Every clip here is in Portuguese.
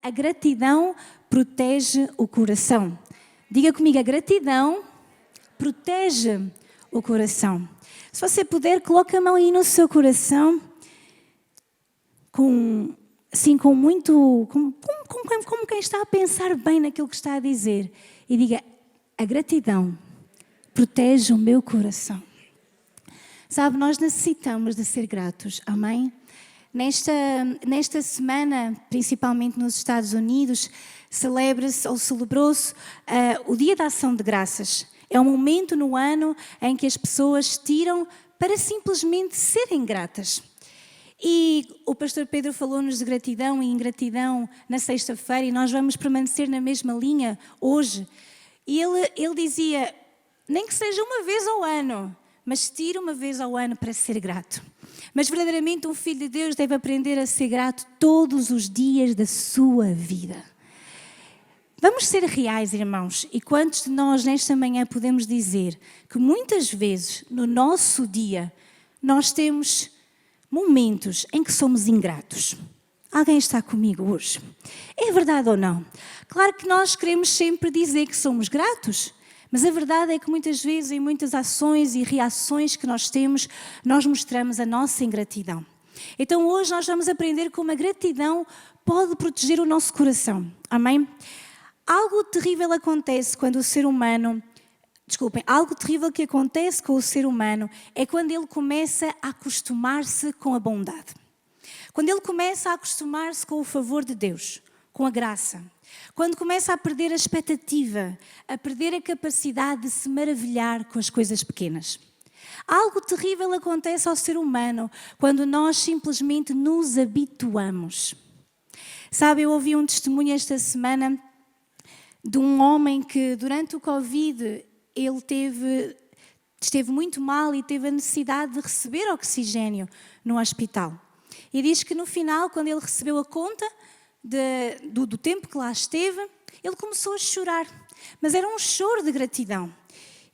A gratidão protege o coração. Diga comigo, a gratidão protege o coração. Se você puder, coloque a mão aí no seu coração, como quem está a pensar bem naquilo que está a dizer. E diga, a gratidão protege o meu coração. Sabe, nós necessitamos de ser gratos, amém? Nesta semana, principalmente nos Estados Unidos, celebrou-se o Dia da Ação de Graças. É um momento no ano em que as pessoas tiram para simplesmente serem gratas. E o pastor Pedro falou-nos de gratidão e ingratidão na sexta-feira e nós vamos permanecer na mesma linha hoje. E ele dizia, nem que seja uma vez ao ano, mas tira uma vez ao ano para ser grato. Mas verdadeiramente um filho de Deus deve aprender a ser grato todos os dias da sua vida. Vamos ser reais, irmãos, e quantos de nós nesta manhã podemos dizer que muitas vezes no nosso dia nós temos momentos em que somos ingratos? Alguém está comigo hoje? É verdade ou não? Claro que nós queremos sempre dizer que somos gratos, mas a verdade é que muitas vezes, em muitas ações e reações que nós temos, nós mostramos a nossa ingratidão. Então hoje nós vamos aprender como a gratidão pode proteger o nosso coração. Amém? Algo terrível acontece quando o ser humano... algo terrível que acontece com o ser humano é quando ele começa a acostumar-se com a bondade. Quando ele começa a acostumar-se com o favor de Deus, com a graça. Quando começa a perder a expectativa, a perder a capacidade de se maravilhar com as coisas pequenas. Algo terrível acontece ao ser humano quando nós simplesmente nos habituamos. Sabe, eu ouvi um testemunho esta semana de um homem que durante o Covid ele esteve muito mal e teve a necessidade de receber oxigênio no hospital. E diz que no final, quando ele recebeu a conta do tempo que lá esteve, ele começou a chorar. Mas era um choro de gratidão.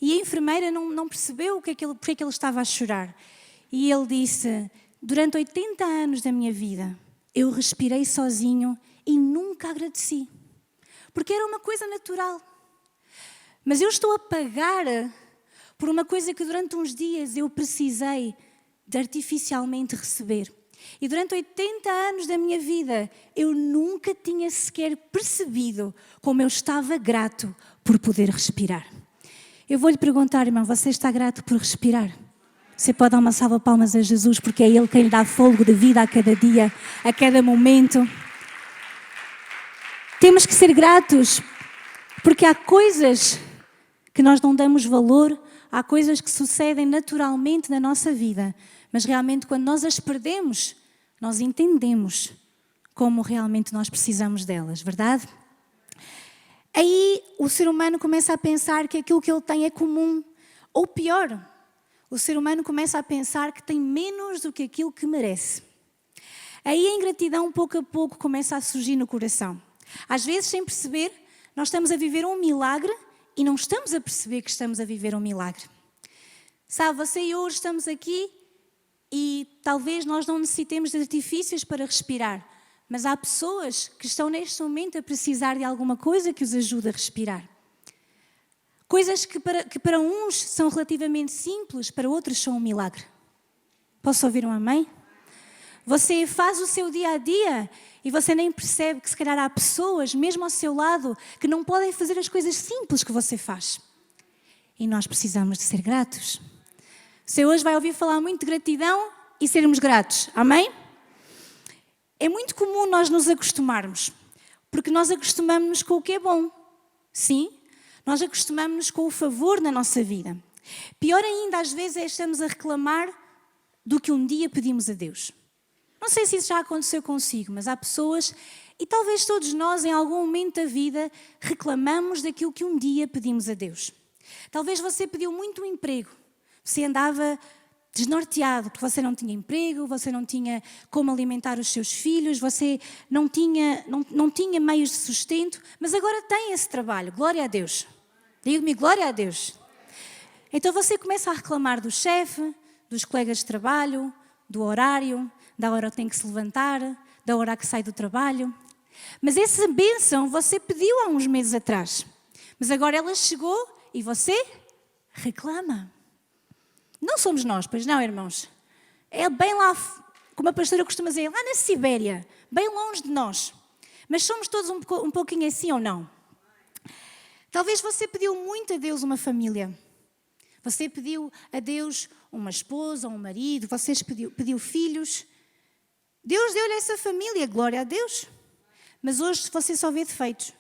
E a enfermeira não percebeu porque é que ele estava a chorar. E ele disse, durante 80 anos da minha vida, eu respirei sozinho e nunca agradeci. Porque era uma coisa natural. Mas eu estou a pagar por uma coisa que durante uns dias eu precisei de artificialmente receber. E durante 80 anos da minha vida, eu nunca tinha sequer percebido como eu estava grato por poder respirar. Eu vou lhe perguntar, irmão, você está grato por respirar? Você pode dar uma salva de palmas a Jesus, porque é Ele quem lhe dá fôlego de vida a cada dia, a cada momento. Temos que ser gratos, porque há coisas que nós não damos valor, há coisas que sucedem naturalmente na nossa vida, mas realmente quando nós as perdemos, nós entendemos como realmente nós precisamos delas, verdade? Aí o ser humano começa a pensar que aquilo que ele tem é comum, ou pior, o ser humano começa a pensar que tem menos do que aquilo que merece. Aí a ingratidão pouco a pouco começa a surgir no coração. Às vezes, sem perceber, nós estamos a viver um milagre e não estamos a perceber que estamos a viver um milagre. Sabe, você e eu hoje estamos aqui e talvez nós não necessitemos de artifícios para respirar, mas há pessoas que estão neste momento a precisar de alguma coisa que os ajude a respirar. Coisas que para uns são relativamente simples, para outros são um milagre. Posso ouvir um amém? Você faz o seu dia a dia e você nem percebe que se calhar há pessoas, mesmo ao seu lado, que não podem fazer as coisas simples que você faz. E nós precisamos de ser gratos. Você hoje vai ouvir falar muito de gratidão e sermos gratos. Amém? É muito comum nós nos acostumarmos, porque nós acostumamos-nos com o que é bom. Sim, nós acostumamos-nos com o favor na nossa vida. Pior ainda, às vezes, é estamos a reclamar do que um dia pedimos a Deus. Não sei se isso já aconteceu consigo, mas há pessoas, e talvez todos nós, em algum momento da vida, reclamamos daquilo que um dia pedimos a Deus. Talvez você pediu muito um emprego, você andava desnorteado, porque você não tinha emprego, você não tinha como alimentar os seus filhos, você não tinha meios de sustento, mas agora tem esse trabalho, glória a Deus. Diga-me, glória a Deus. Então você começa a reclamar do chefe, dos colegas de trabalho, do horário, da hora que tem que se levantar, da hora que sai do trabalho. Mas essa bênção você pediu há uns meses atrás. Mas agora ela chegou e você reclama. Não somos nós, pois não, irmãos? É bem lá, como a pastora costuma dizer, lá na Sibéria, bem longe de nós. Mas somos todos um pouquinho assim ou não? Talvez você pediu muito a Deus uma família. Você pediu a Deus uma esposa, um marido, você pediu filhos. Deus deu-lhe essa família, glória a Deus. Mas hoje você só vê defeitos.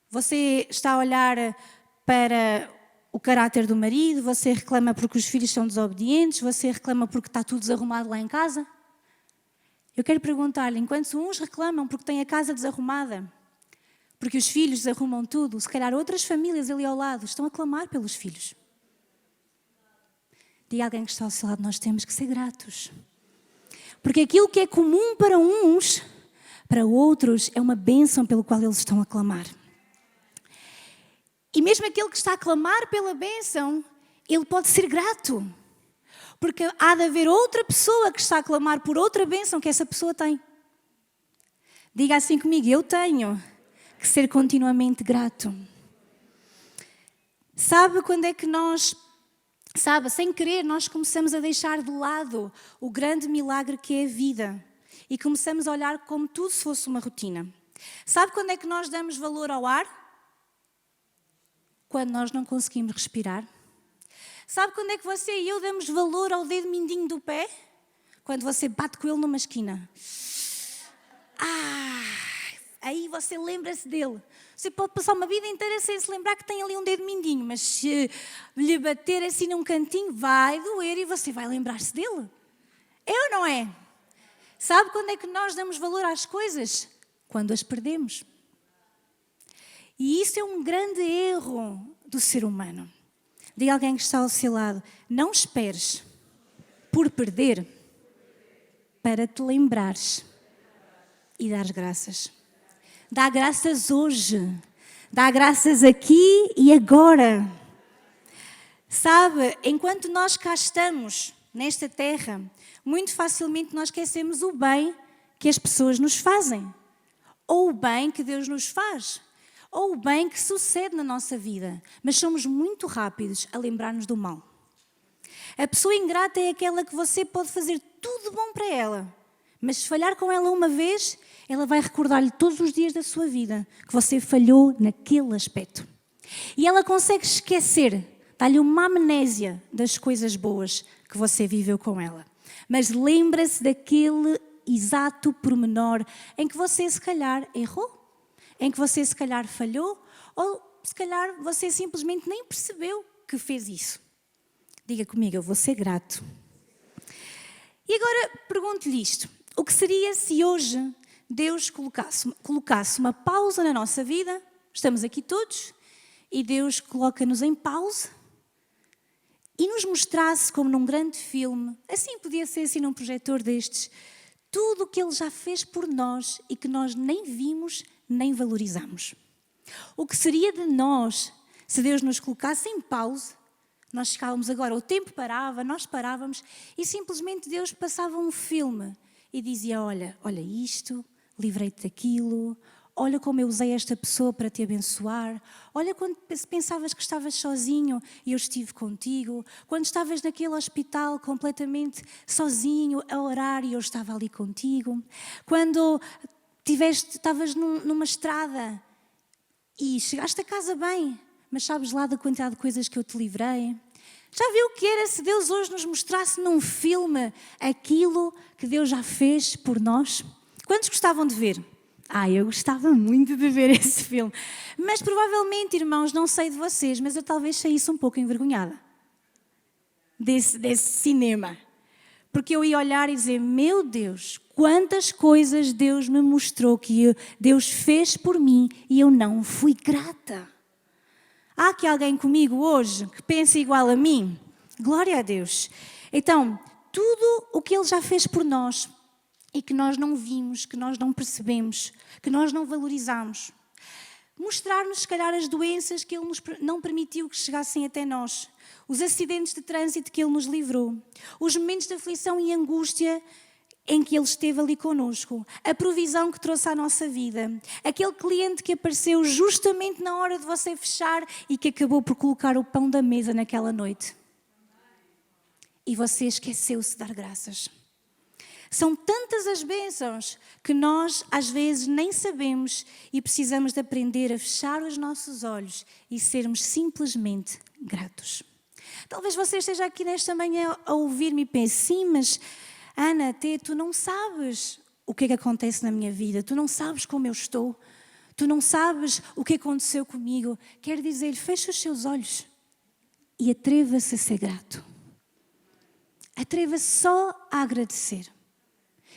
Você está a olhar para o caráter do marido, você reclama porque os filhos são desobedientes, você reclama porque está tudo desarrumado lá em casa. Eu quero perguntar-lhe, enquanto uns reclamam porque têm a casa desarrumada, porque os filhos desarrumam tudo, se calhar outras famílias ali ao lado estão a clamar pelos filhos. Diga a alguém que está ao seu lado, nós temos que ser gratos. Porque aquilo que é comum para uns, para outros, é uma bênção pelo qual eles estão a clamar. E mesmo aquele que está a clamar pela bênção, ele pode ser grato. Porque há de haver outra pessoa que está a clamar por outra bênção que essa pessoa tem. Diga assim comigo, eu tenho que ser continuamente grato. Sabe quando é que sem querer, nós começamos a deixar de lado o grande milagre que é a vida e começamos a olhar como tudo se fosse uma rotina. Sabe quando é que nós damos valor ao ar? Quando nós não conseguimos respirar. Sabe quando é que você e eu damos valor ao dedo mindinho do pé? Quando você bate com ele numa esquina. Aí você lembra-se dele. Você pode passar uma vida inteira sem se lembrar que tem ali um dedo mindinho, mas se lhe bater assim num cantinho, vai doer e você vai lembrar-se dele. É ou não é? Sabe quando é que nós damos valor às coisas? Quando as perdemos. E isso é um grande erro do ser humano. Diga a alguém que está ao seu lado, não esperes por perder para te lembrares e dares graças. Dá graças hoje, dá graças aqui e agora. Sabe, enquanto nós cá estamos nesta terra, muito facilmente nós esquecemos o bem que as pessoas nos fazem, ou o bem que Deus nos faz, ou o bem que sucede na nossa vida, mas somos muito rápidos a lembrar-nos do mal. A pessoa ingrata é aquela que você pode fazer tudo de bom para ela, mas se falhar com ela uma vez, ela vai recordar-lhe todos os dias da sua vida que você falhou naquele aspecto. E ela consegue esquecer, dá-lhe uma amnésia das coisas boas que você viveu com ela. Mas lembra-se daquele exato pormenor em que você se calhar errou, em que você se calhar falhou, ou se calhar você simplesmente nem percebeu que fez isso. Diga comigo, eu vou ser grato. E agora pergunto-lhe isto. O que seria se hoje Deus colocasse uma pausa na nossa vida? Estamos aqui todos e Deus coloca-nos em pausa e nos mostrasse como num grande filme, assim podia ser assim num projetor destes, tudo o que Ele já fez por nós e que nós nem vimos nem valorizamos. O que seria de nós se Deus nos colocasse em pausa? Nós chegávamos agora, o tempo parava, nós parávamos e simplesmente Deus passava um filme e dizia, olha isto, livrei-te daquilo, olha como eu usei esta pessoa para te abençoar, olha quando pensavas que estavas sozinho e eu estive contigo, quando estavas naquele hospital completamente sozinho a orar e eu estava ali contigo, quando estavas numa estrada e chegaste a casa bem, mas sabes lá da quantidade de coisas que eu te livrei. Já viu o que era se Deus hoje nos mostrasse num filme aquilo que Deus já fez por nós? Quantos gostavam de ver? Eu gostava muito de ver esse filme. Mas provavelmente, irmãos, não sei de vocês, mas eu talvez saísse um pouco envergonhada desse cinema. Porque eu ia olhar e dizer, meu Deus, quantas coisas Deus me mostrou que Deus fez por mim e eu não fui grata. Há aqui alguém comigo hoje que pensa igual a mim? Glória a Deus. Então, tudo o que Ele já fez por nós e que nós não vimos, que nós não percebemos, que nós não valorizamos. Mostrar-nos, se calhar, as doenças que Ele nos não permitiu que chegassem até nós. Os acidentes de trânsito que Ele nos livrou. Os momentos de aflição e angústia em que Ele esteve ali connosco, a provisão que trouxe à nossa vida, aquele cliente que apareceu justamente na hora de você fechar e que acabou por colocar o pão da mesa naquela noite. E você esqueceu-se de dar graças. São tantas as bênçãos que nós às vezes nem sabemos e precisamos de aprender a fechar os nossos olhos e sermos simplesmente gratos. Talvez você esteja aqui nesta manhã a ouvir-me e pense, sim, mas Ana, até tu não sabes o que é que acontece na minha vida, tu não sabes como eu estou, tu não sabes o que aconteceu comigo. Quero dizer, feche os seus olhos e atreva-se a ser grato. Atreva-se só a agradecer.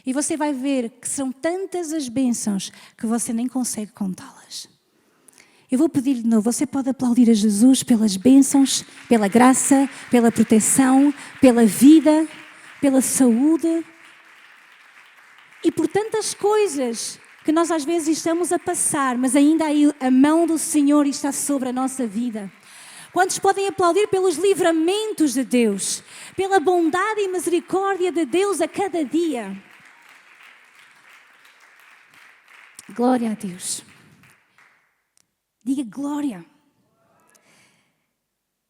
E você vai ver que são tantas as bênçãos que você nem consegue contá-las. Eu vou pedir de novo, você pode aplaudir a Jesus pelas bênçãos, pela graça, pela proteção, pela vida, pela saúde e por tantas coisas que nós às vezes estamos a passar, mas ainda aí a mão do Senhor está sobre a nossa vida. Quantos podem aplaudir pelos livramentos de Deus, pela bondade e misericórdia de Deus a cada dia? Glória a Deus. Diga glória.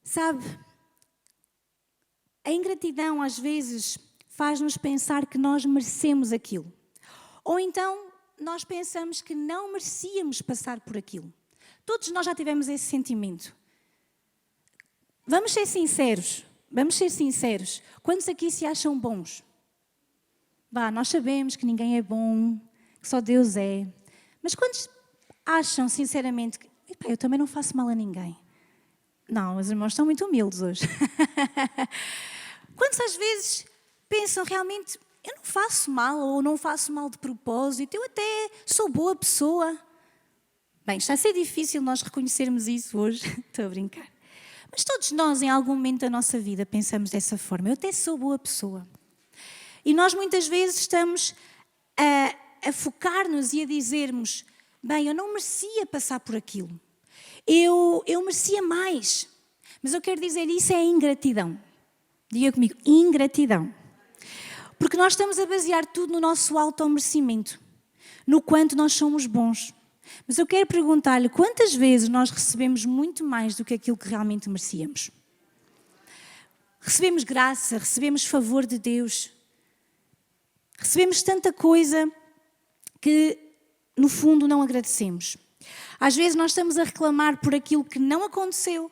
Sabe, a ingratidão às vezes faz-nos pensar que nós merecemos aquilo. Ou então nós pensamos que não merecíamos passar por aquilo. Todos nós já tivemos esse sentimento. Vamos ser sinceros. Quantos aqui se acham bons? Nós sabemos que ninguém é bom, que só Deus é. Mas quantos acham sinceramente que eu também não faço mal a ninguém? Não, os irmãos estão muito humildes hoje. Quantos às vezes pensam realmente, eu não faço mal ou não faço mal de propósito, eu até sou boa pessoa. Bem, está a ser difícil nós reconhecermos isso hoje, estou a brincar. Mas todos nós em algum momento da nossa vida pensamos dessa forma, eu até sou boa pessoa. E nós muitas vezes estamos a focar-nos e a dizermos, bem, eu não merecia passar por aquilo. Eu merecia mais. Mas eu quero dizer, isso é ingratidão. Diga comigo, ingratidão. Porque nós estamos a basear tudo no nosso auto-merecimento, no quanto nós somos bons. Mas eu quero perguntar-lhe, quantas vezes nós recebemos muito mais do que aquilo que realmente merecíamos? Recebemos graça, recebemos favor de Deus. Recebemos tanta coisa que, no fundo, não agradecemos. Às vezes nós estamos a reclamar por aquilo que não aconteceu,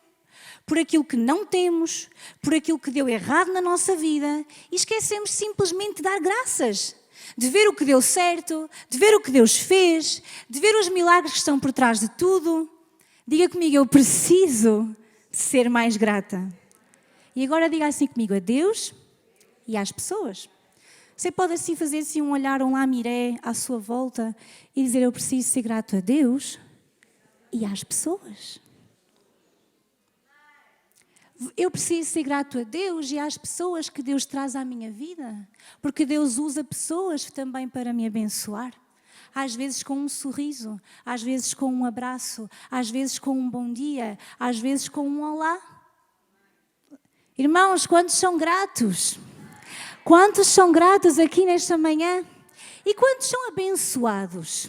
por aquilo que não temos, por aquilo que deu errado na nossa vida e esquecemos simplesmente de dar graças, de ver o que deu certo, de ver o que Deus fez, de ver os milagres que estão por trás de tudo. Diga comigo, eu preciso ser mais grata. E agora diga assim comigo, a Deus e às pessoas. Você pode assim fazer assim um olhar, um lamiré à sua volta e dizer, eu preciso ser grato a Deus e às pessoas. Eu preciso ser grato a Deus e às pessoas que Deus traz à minha vida, porque Deus usa pessoas também para me abençoar. Às vezes com um sorriso, às vezes com um abraço, às vezes com um bom dia, às vezes com um olá. Irmãos, quantos são gratos? Quantos são gratos aqui nesta manhã? E quantos são abençoados?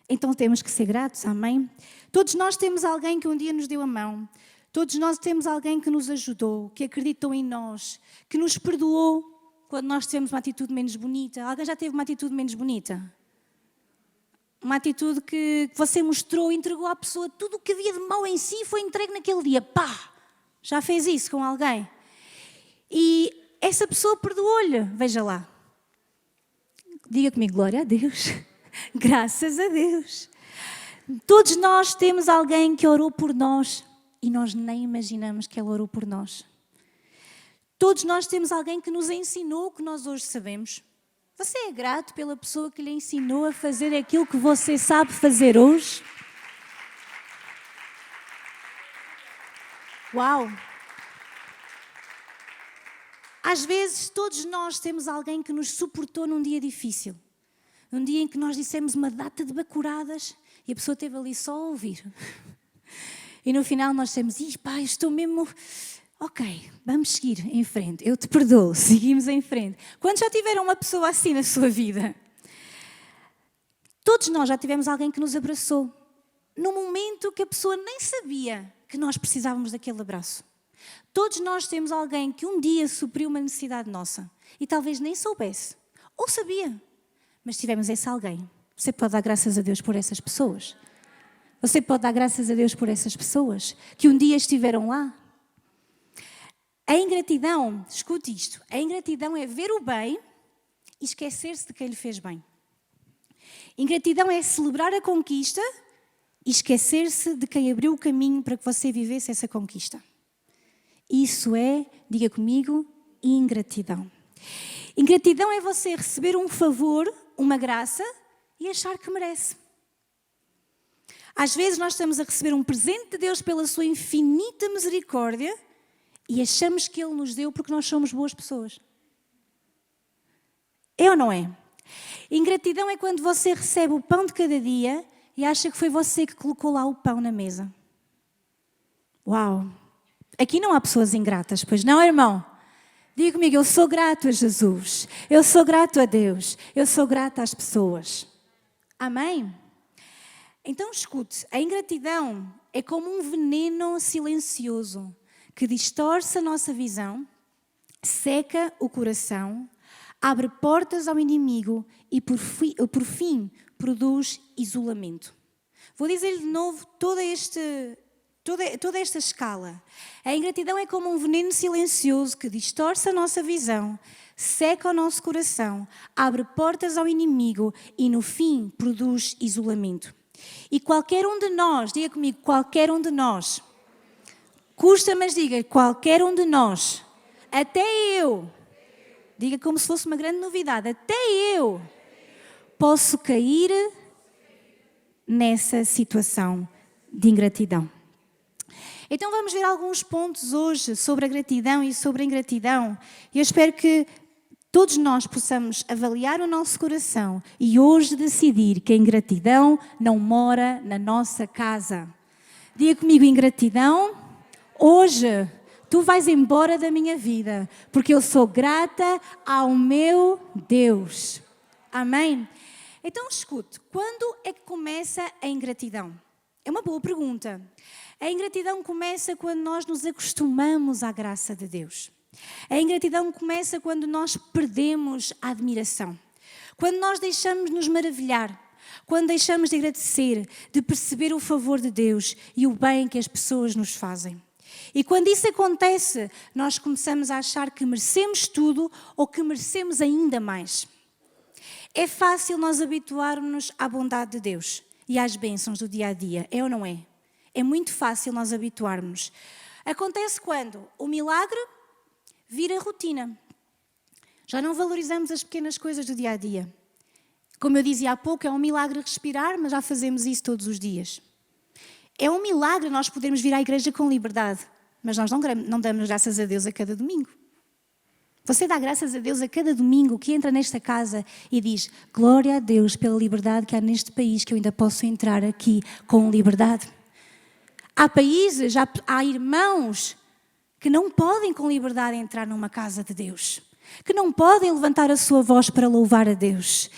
Então temos que ser gratos, amém? Todos nós temos alguém que um dia nos deu a mão. Todos nós temos alguém que nos ajudou, que acreditou em nós, que nos perdoou quando nós tivemos uma atitude menos bonita. Alguém já teve uma atitude menos bonita? Uma atitude que você mostrou, entregou à pessoa tudo o que havia de mau em si foi entregue naquele dia. Pá! Já fez isso com alguém? E essa pessoa perdoou-lhe. Veja lá. Diga comigo, glória a Deus. Graças a Deus. Todos nós temos alguém que orou por nós e nós nem imaginamos que ela orou por nós. Todos nós temos alguém que nos ensinou o que nós hoje sabemos. Você é grato pela pessoa que lhe ensinou a fazer aquilo que você sabe fazer hoje? Uau! Às vezes, todos nós temos alguém que nos suportou num dia difícil. Um dia em que nós dissemos uma data de bacuradas e a pessoa esteve ali só a ouvir. E no final nós dissemos, pá, estou mesmo... Ok, vamos seguir em frente. Eu te perdoo, seguimos em frente. Quando já tiveram uma pessoa assim na sua vida? Todos nós já tivemos alguém que nos abraçou, no momento que a pessoa nem sabia que nós precisávamos daquele abraço. Todos nós temos alguém que um dia supriu uma necessidade nossa e talvez nem soubesse, ou sabia, mas tivemos esse alguém. Você pode dar graças a Deus por essas pessoas. Você pode dar graças a Deus por essas pessoas que um dia estiveram lá. A ingratidão, escute isto, a ingratidão é ver o bem e esquecer-se de quem lhe fez bem. Ingratidão é celebrar a conquista e esquecer-se de quem abriu o caminho para que você vivesse essa conquista. Isso é, diga comigo, ingratidão. Ingratidão é você receber um favor, uma graça e achar que merece. Às vezes nós estamos a receber um presente de Deus pela sua infinita misericórdia e achamos que Ele nos deu porque nós somos boas pessoas. É ou não é? Ingratidão é quando você recebe o pão de cada dia e acha que foi você que colocou lá o pão na mesa. Uau! Aqui não há pessoas ingratas, pois não, irmão? Diga comigo, eu sou grato a Jesus, eu sou grato a Deus, eu sou grato às pessoas. Amém? Então escute, a ingratidão é como um veneno silencioso que distorce a nossa visão, seca o coração, abre portas ao inimigo e por fim produz isolamento. Vou dizer de novo toda esta escala. A ingratidão é como um veneno silencioso que distorce a nossa visão, seca o nosso coração, abre portas ao inimigo e no fim produz isolamento. E qualquer um de nós, diga comigo, qualquer um de nós, custa, mas diga, qualquer um de nós, até eu, diga como se fosse uma grande novidade, até eu posso cair nessa situação de ingratidão. Então vamos ver alguns pontos hoje sobre a gratidão e sobre a ingratidão. Eu espero que todos nós possamos avaliar o nosso coração e hoje decidir que a ingratidão não mora na nossa casa. Diga comigo, ingratidão, hoje tu vais embora da minha vida, porque eu sou grata ao meu Deus. Amém? Então escute, quando é que começa a ingratidão? É uma boa pergunta. A ingratidão começa quando nós nos acostumamos à graça de Deus. A ingratidão começa quando nós perdemos a admiração. Quando nós deixamos de nos maravilhar. Quando deixamos de agradecer, de perceber o favor de Deus e o bem que as pessoas nos fazem. E quando isso acontece, nós começamos a achar que merecemos tudo ou que merecemos ainda mais. É fácil nós habituarmos à bondade de Deus e às bênçãos do dia a dia, é ou não é? É muito fácil nós habituarmos. Acontece quando o milagre vira rotina. Já não valorizamos as pequenas coisas do dia a dia. Como eu dizia há pouco, é um milagre respirar, mas já fazemos isso todos os dias. É um milagre nós podermos vir à igreja com liberdade, mas nós não damos graças a Deus a cada domingo. Você dá graças a Deus a cada domingo que entra nesta casa e diz: glória a Deus pela liberdade que há neste país, que eu ainda posso entrar aqui com liberdade. Há países, há irmãos que não podem com liberdade entrar numa casa de Deus, que não podem levantar a sua voz para louvar a Deus.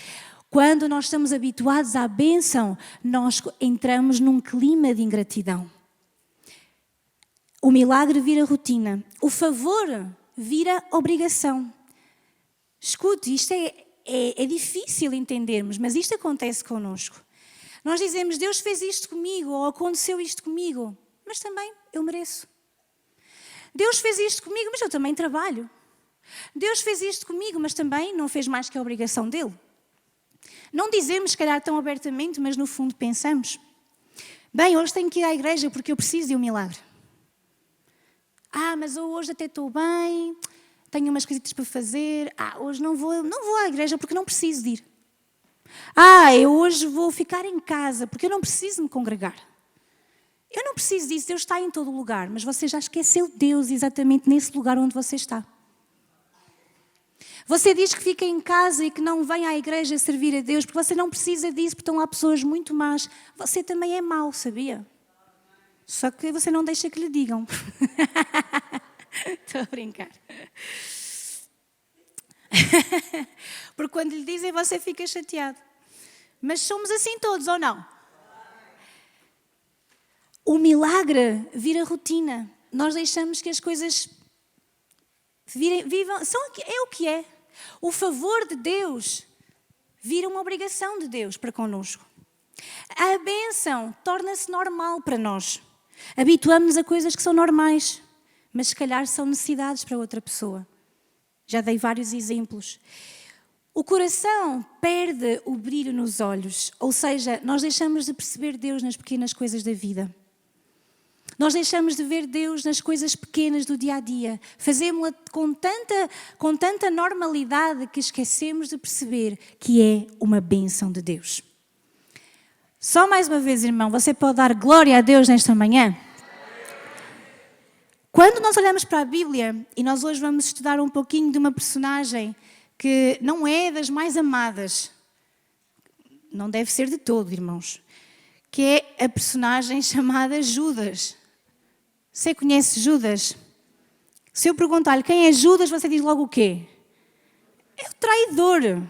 Quando nós estamos habituados à bênção, nós entramos num clima de ingratidão. O milagre vira rotina, o favor vira obrigação. Escute, isto é difícil entendermos, mas isto acontece connosco. Nós dizemos, Deus fez isto comigo, ou aconteceu isto comigo, mas também eu mereço. Deus fez isto comigo, mas eu também trabalho. Deus fez isto comigo, mas também não fez mais que a obrigação dele. Não dizemos, se calhar, tão abertamente, mas no fundo pensamos. Bem, hoje tenho que ir à igreja porque eu preciso de um milagre. Mas eu hoje até estou bem, tenho umas coisitas para fazer. Hoje não vou à igreja porque não preciso de ir. Eu hoje vou ficar em casa porque eu não preciso me congregar. Eu não preciso disso, Deus está em todo lugar, mas você já esqueceu Deus exatamente nesse lugar onde você está. Você diz que fica em casa e que não vem à igreja servir a Deus porque você não precisa disso, porque estão lá pessoas muito más. Você também é mau, sabia? Só que você não deixa que lhe digam. Estou a brincar. Porque quando lhe dizem, você fica chateado. Mas somos assim todos, ou não? O milagre vira rotina. Nós deixamos que as coisas vivam. É o que é. O favor de Deus vira uma obrigação de Deus para connosco. A bênção torna-se normal para nós. Habituamos-nos a coisas que são normais, mas se calhar são necessidades para outra pessoa. Já dei vários exemplos. O coração perde o brilho nos olhos, ou seja, nós deixamos de perceber Deus nas pequenas coisas da vida. Nós deixamos de ver Deus nas coisas pequenas do dia a dia. Fazemos-la com tanta normalidade que esquecemos de perceber que é uma bênção de Deus. Só mais uma vez, irmão, você pode dar glória a Deus nesta manhã? Quando nós olhamos para a Bíblia, e nós hoje vamos estudar um pouquinho de uma personagem que não é das mais amadas, não deve ser de todo, irmãos, que é a personagem chamada Judas. Você conhece Judas? Se eu perguntar-lhe quem é Judas, você diz logo o quê? É o traidor.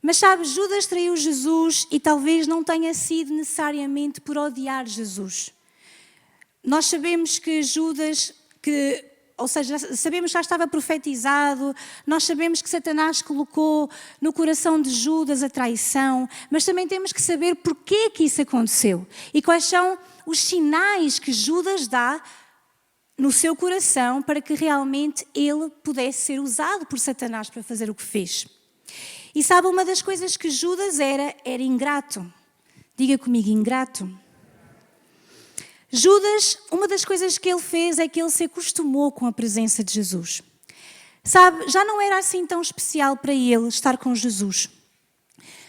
Mas sabe, Judas traiu Jesus e talvez não tenha sido necessariamente por odiar Jesus. Nós sabemos que Judas, ou seja, sabemos que já estava profetizado, nós sabemos que Satanás colocou no coração de Judas a traição, mas também temos que saber porquê que isso aconteceu e quais são os sinais que Judas dá no seu coração para que realmente ele pudesse ser usado por Satanás para fazer o que fez. E sabe, uma das coisas que Judas era ingrato. Diga comigo, ingrato. Judas, uma das coisas que ele fez é que ele se acostumou com a presença de Jesus. Sabe, já não era assim tão especial para ele estar com Jesus.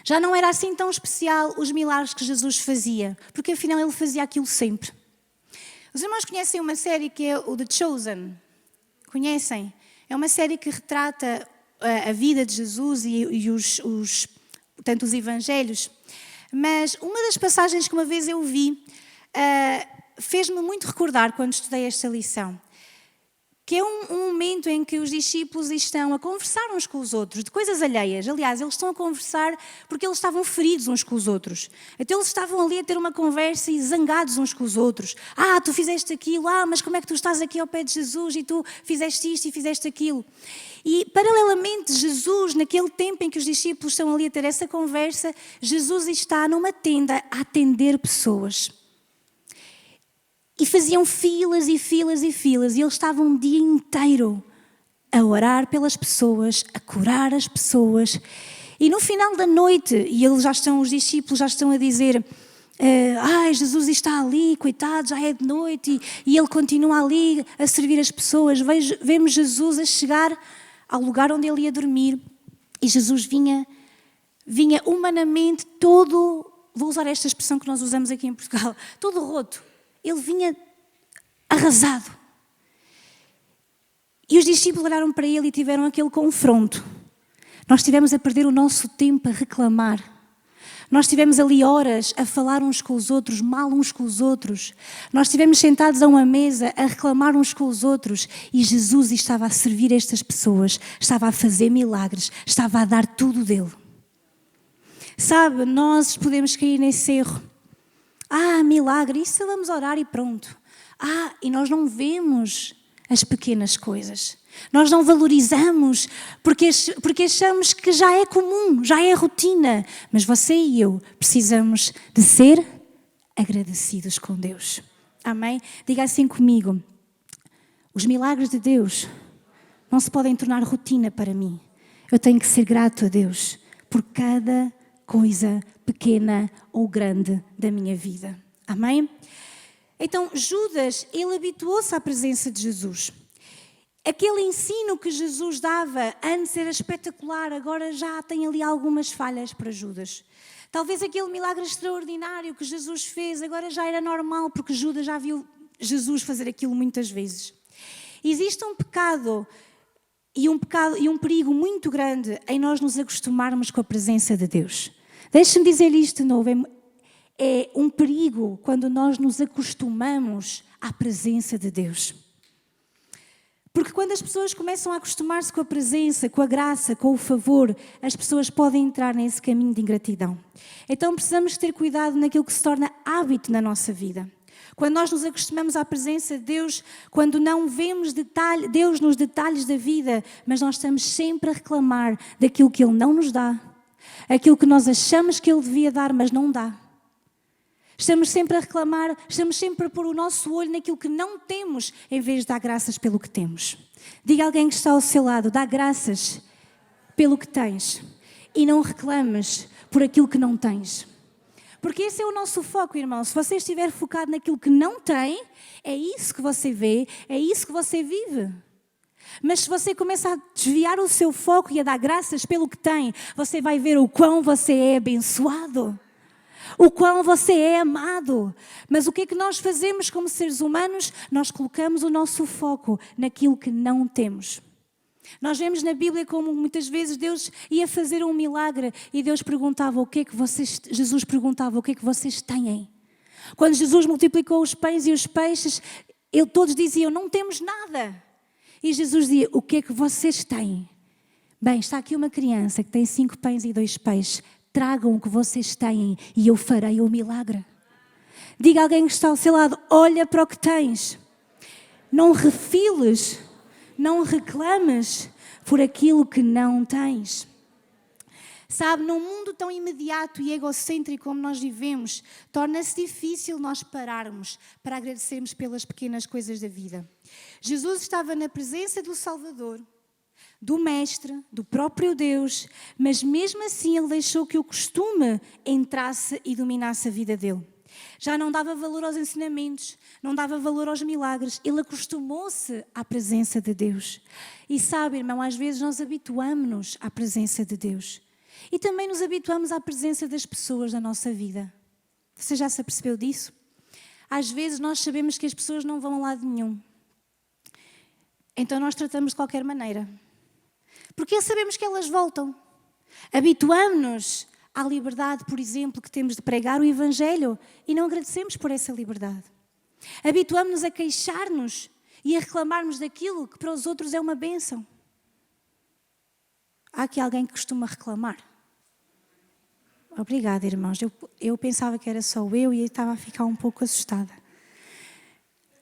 Já não era assim tão especial os milagres que Jesus fazia, porque afinal ele fazia aquilo sempre. Os irmãos conhecem uma série que é o The Chosen? Conhecem? É uma série que retrata a vida de Jesus e os evangelhos. Mas uma das passagens que uma vez eu vi fez-me muito recordar quando estudei esta lição, que é um momento em que os discípulos estão a conversar uns com os outros, de coisas alheias. Aliás, eles estão a conversar porque eles estavam feridos uns com os outros. Então eles estavam ali a ter uma conversa e zangados uns com os outros. Tu fizeste aquilo, mas como é que tu estás aqui ao pé de Jesus e tu fizeste isto e fizeste aquilo? E paralelamente Jesus, naquele tempo em que os discípulos estão ali a ter essa conversa, Jesus está numa tenda a atender pessoas. E faziam filas e filas e filas, e eles estavam um dia inteiro a orar pelas pessoas, a curar as pessoas. E no final da noite, e os discípulos já estão a dizer, Jesus está ali, coitado, já é de noite, e ele continua ali a servir as pessoas. Vemos Jesus a chegar ao lugar onde ele ia dormir, e Jesus vinha humanamente todo, vou usar esta expressão que nós usamos aqui em Portugal, todo roto. Ele vinha arrasado. E os discípulos olharam para ele e tiveram aquele confronto. Nós estivemos a perder o nosso tempo a reclamar. Nós estivemos ali horas a falar uns com os outros, mal uns com os outros. Nós estivemos sentados a uma mesa a reclamar uns com os outros. E Jesus estava a servir estas pessoas, estava a fazer milagres, estava a dar tudo dele. Sabe, nós podemos cair nesse erro. Milagre, isso vamos orar e pronto. E nós não vemos as pequenas coisas. Nós não valorizamos porque achamos que já é comum, já é rotina. Mas você e eu precisamos de ser agradecidos com Deus. Amém? Diga assim comigo. Os milagres de Deus não se podem tornar rotina para mim. Eu tenho que ser grato a Deus por cada coisa pequena ou grande da minha vida. Amém? Então, Judas, ele habituou-se à presença de Jesus. Aquele ensino que Jesus dava antes era espetacular, agora já tem ali algumas falhas para Judas. Talvez aquele milagre extraordinário que Jesus fez agora já era normal, porque Judas já viu Jesus fazer aquilo muitas vezes. Existe um pecado e um perigo muito grande em nós nos acostumarmos com a presença de Deus. Deixe-me dizer isto de novo, é um perigo quando nós nos acostumamos à presença de Deus. Porque quando as pessoas começam a acostumar-se com a presença, com a graça, com o favor, as pessoas podem entrar nesse caminho de ingratidão. Então precisamos ter cuidado naquilo que se torna hábito na nossa vida. Quando nós nos acostumamos à presença de Deus, quando não vemos Deus nos detalhes da vida, mas nós estamos sempre a reclamar daquilo que Ele não nos dá, aquilo que nós achamos que Ele devia dar, mas não dá. Estamos sempre a reclamar, estamos sempre a pôr o nosso olho naquilo que não temos, em vez de dar graças pelo que temos. Diga a alguém que está ao seu lado, dá graças pelo que tens e não reclames por aquilo que não tens. Porque esse é o nosso foco, irmão. Se você estiver focado naquilo que não tem, é isso que você vê, é isso que você vive. Mas se você começa a desviar o seu foco e a dar graças pelo que tem, você vai ver o quão você é abençoado. O quão você é amado. Mas o que é que nós fazemos como seres humanos? Nós colocamos o nosso foco naquilo que não temos. Nós vemos na Bíblia como muitas vezes Deus ia fazer um milagre e Deus perguntava Jesus perguntava o que é que vocês têm. Quando Jesus multiplicou os pães e os peixes, todos diziam, não temos nada. E Jesus dizia, o que é que vocês têm? Bem, está aqui uma criança que tem 5 pães e 2 peixes. Tragam o que vocês têm e eu farei o milagre. Diga a alguém que está ao seu lado, olha para o que tens. Não refiles, não reclames por aquilo que não tens. Sabe, num mundo tão imediato e egocêntrico como nós vivemos, torna-se difícil nós pararmos para agradecermos pelas pequenas coisas da vida. Jesus estava na presença do Salvador, do Mestre, do próprio Deus, mas mesmo assim Ele deixou que o costume entrasse e dominasse a vida dele. Já não dava valor aos ensinamentos, não dava valor aos milagres, Ele acostumou-se à presença de Deus. E sabe, irmão, às vezes nós habituamos-nos à presença de Deus. E também nos habituamos à presença das pessoas na nossa vida. Você já se apercebeu disso? Às vezes nós sabemos que as pessoas não vão a lado nenhum. Então nós tratamos de qualquer maneira. Porque sabemos que elas voltam. Habituamos-nos à liberdade, por exemplo, que temos de pregar o Evangelho e não agradecemos por essa liberdade. Habituamos-nos a queixar-nos e a reclamarmos daquilo que para os outros é uma bênção. Há aqui alguém que costuma reclamar? Obrigada, irmãos. Eu pensava que era só eu e estava a ficar um pouco assustada.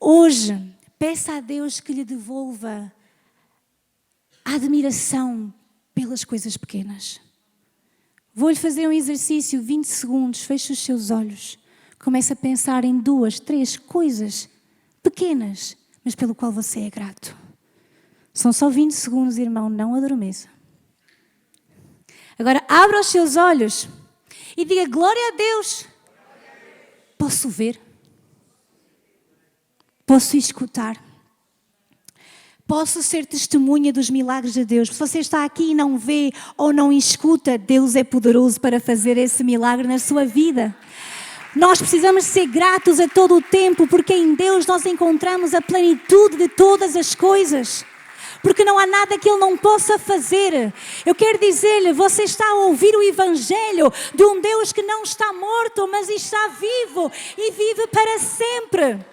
Hoje, peça a Deus que lhe devolva a admiração pelas coisas pequenas. Vou-lhe fazer um exercício, 20 segundos, feche os seus olhos. Comece a pensar em 2, 3 coisas pequenas, mas pelo qual você é grato. São só 20 segundos, irmão, não adormeça. Agora abra os seus olhos e diga glória a Deus. Posso ver? Posso escutar? Posso ser testemunha dos milagres de Deus. Se você está aqui e não vê ou não escuta, Deus é poderoso para fazer esse milagre na sua vida. Nós precisamos ser gratos a todo o tempo, porque em Deus nós encontramos a plenitude de todas as coisas. Porque não há nada que Ele não possa fazer. Eu quero dizer-lhe, você está a ouvir o Evangelho de um Deus que não está morto, mas está vivo e vive para sempre.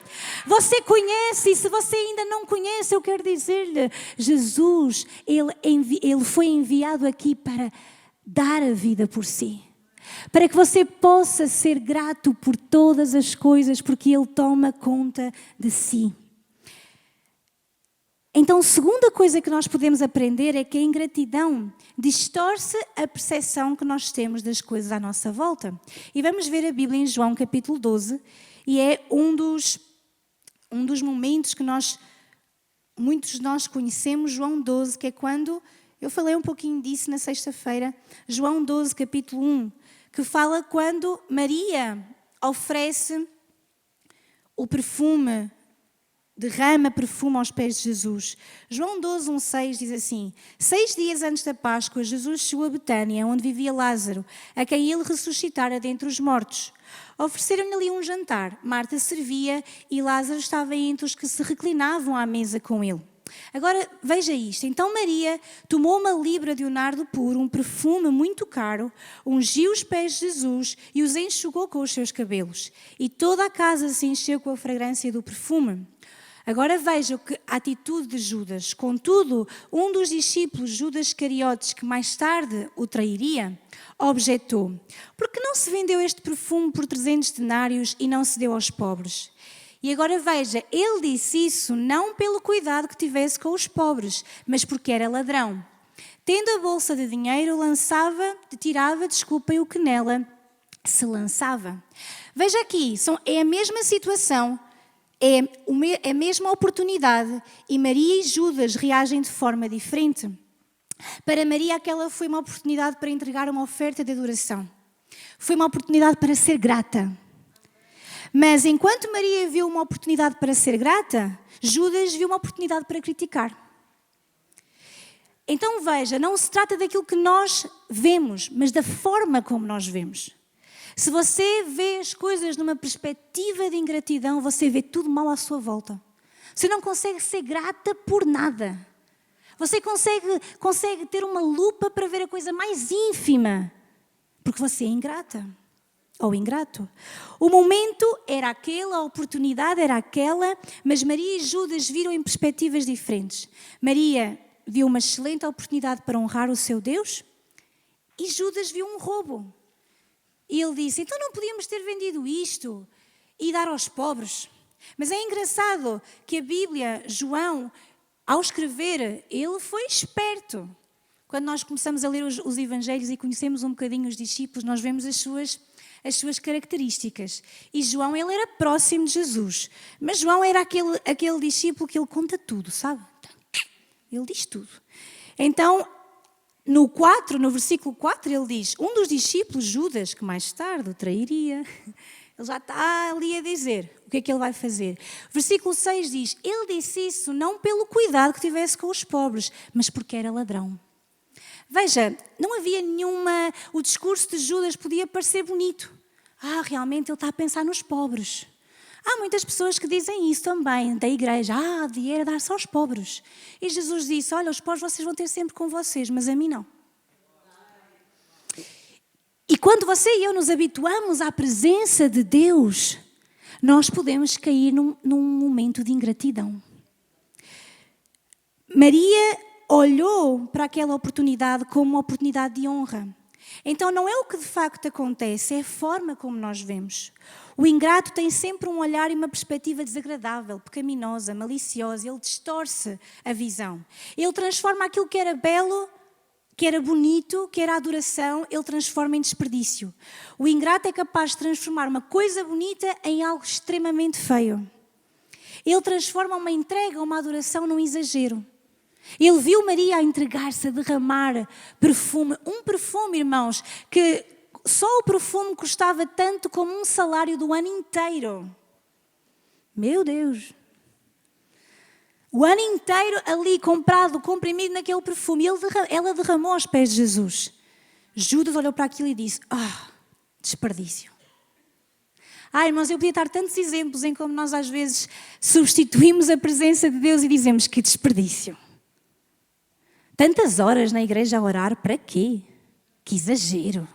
Você conhece, e se você ainda não conhece, eu quero dizer-lhe, Jesus, Ele foi enviado aqui para dar a vida por si. Para que você possa ser grato por todas as coisas, porque Ele toma conta de si. Então, a segunda coisa que nós podemos aprender é que a ingratidão distorce a percepção que nós temos das coisas à nossa volta. E vamos ver a Bíblia em João capítulo 12, e é um dos momentos que muitos de nós conhecemos, João 12, que é quando, eu falei um pouquinho disso na sexta-feira, João 12, capítulo 1, que fala quando Maria oferece o perfume, derrama perfume aos pés de Jesus. João 12, 1,6 diz assim: 6 dias antes da Páscoa, Jesus chegou a Betânia, onde vivia Lázaro, a quem ele ressuscitara dentre os mortos. Ofereceram-lhe ali um jantar. Marta servia e Lázaro estava entre os que se reclinavam à mesa com ele. Agora, veja isto. Então Maria tomou uma libra de um nardo puro, um perfume muito caro, ungiu os pés de Jesus e os enxugou com os seus cabelos. E toda a casa se encheu com a fragrância do perfume. Agora veja a atitude de Judas. Contudo, um dos discípulos, Judas Iscariotes, que mais tarde o trairia, objetou: por que não se vendeu este perfume por 300 denários e não se deu aos pobres? E agora veja, ele disse isso não pelo cuidado que tivesse com os pobres, mas porque era ladrão. Tendo a bolsa de dinheiro, tirava o que nela se lançava. Veja aqui, é a mesma situação, é a mesma oportunidade, e Maria e Judas reagem de forma diferente. Para Maria, aquela foi uma oportunidade para entregar uma oferta de adoração. Foi uma oportunidade para ser grata. Mas enquanto Maria viu uma oportunidade para ser grata, Judas viu uma oportunidade para criticar. Então veja, não se trata daquilo que nós vemos, mas da forma como nós vemos. Se você vê as coisas numa perspectiva de ingratidão, você vê tudo mal à sua volta. Você não consegue ser grata por nada. Você consegue ter uma lupa para ver a coisa mais ínfima, porque você é ingrata ou ingrato. O momento era aquele, a oportunidade era aquela, mas Maria e Judas viram em perspectivas diferentes. Maria viu uma excelente oportunidade para honrar o seu Deus e Judas viu um roubo. E ele disse: então não podíamos ter vendido isto e dar aos pobres? Mas é engraçado que a Bíblia, João, ao escrever, ele foi esperto. Quando nós começamos a ler os Evangelhos e conhecemos um bocadinho os discípulos, nós vemos as suas características. E João, ele era próximo de Jesus. Mas João era aquele discípulo que ele conta tudo, sabe? Ele diz tudo. Então, no versículo 4, ele diz: um dos discípulos, Judas, que mais tarde o trairia, ele já está ali a dizer o que é que ele vai fazer. Versículo 6 diz: ele disse isso não pelo cuidado que tivesse com os pobres, mas porque era ladrão. Veja, não havia nenhuma... O discurso de Judas podia parecer bonito. Realmente ele está a pensar nos pobres. Há muitas pessoas que dizem isso também, da igreja. Dinheiro dar-se aos pobres. E Jesus disse: olha, os pobres vocês vão ter sempre com vocês, mas a mim não. E quando você e eu nos habituamos à presença de Deus, nós podemos cair num momento de ingratidão. Maria olhou para aquela oportunidade como uma oportunidade de honra. Então não é o que de facto acontece, é a forma como nós vemos. O ingrato tem sempre um olhar e uma perspectiva desagradável, pecaminosa, maliciosa. Ele distorce a visão. Ele transforma aquilo que era belo, que era bonito, que era adoração, ele transforma em desperdício. O ingrato é capaz de transformar uma coisa bonita em algo extremamente feio. Ele transforma uma entrega, uma adoração num exagero. Ele viu Maria a entregar-se, a derramar perfume. Um perfume, irmãos, que só o perfume custava tanto como um salário do ano inteiro. Meu Deus! O ano inteiro ali comprado, comprimido naquele perfume. Ela derramou aos pés de Jesus. Judas olhou para aquilo e disse: desperdício. Irmãos, eu podia dar tantos exemplos em como nós às vezes substituímos a presença de Deus e dizemos: que desperdício. Tantas horas na igreja a orar, para quê? Que exagero.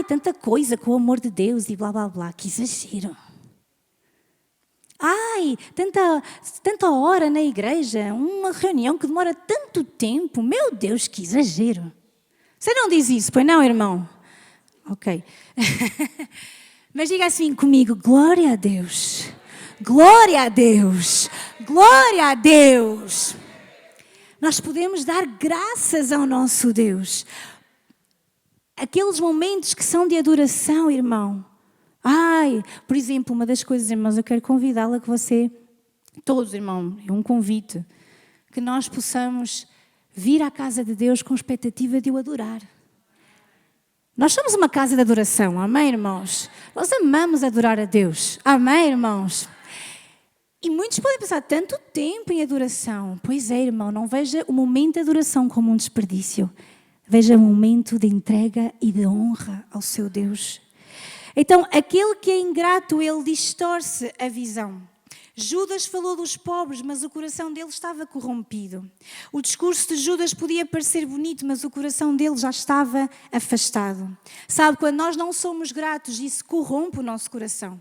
Tanta coisa com o amor de Deus e blá blá blá, que exagero. Tanta hora na igreja, uma reunião que demora tanto tempo, meu Deus, que exagero. Você não diz isso, pois não, irmão? Ok. Mas diga assim comigo: glória a Deus, glória a Deus, glória a Deus. Nós podemos dar graças ao nosso Deus. Aqueles momentos que são de adoração, irmão. Por exemplo, uma das coisas, irmãos, eu quero convidá-la que você, todos, irmão, é um convite, que nós possamos vir à casa de Deus com expectativa de o adorar. Nós somos uma casa de adoração, amém, irmãos? Nós amamos adorar a Deus, amém, irmãos? E muitos podem passar tanto tempo em adoração. Pois é, irmão, não veja o momento de adoração como um desperdício. Veja o momento de entrega e de honra ao seu Deus. Então, aquele que é ingrato, ele distorce a visão. Judas falou dos pobres, mas o coração dele estava corrompido. O discurso de Judas podia parecer bonito, mas o coração dele já estava afastado. Sabe, quando nós não somos gratos, isso corrompe o nosso coração.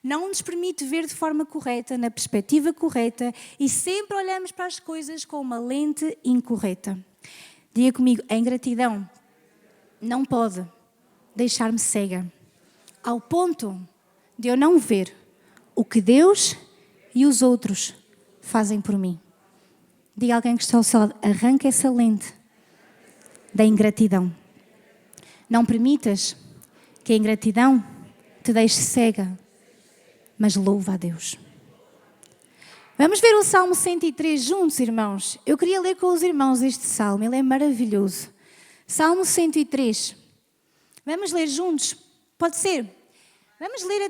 não nos permite ver de forma correta, na perspectiva correta, e sempre olhamos para as coisas com uma lente incorreta. Diga comigo, a ingratidão não pode deixar-me cega, ao ponto de eu não ver o que Deus e os outros fazem por mim. Diga a alguém que está ao seu lado, arranca essa lente da ingratidão. Não permitas que a ingratidão te deixe cega, mas louva a Deus. Vamos ver o Salmo 103 juntos, irmãos. Eu queria ler com os irmãos este salmo, ele é maravilhoso. Salmo 103. Vamos ler juntos? Pode ser? Vamos ler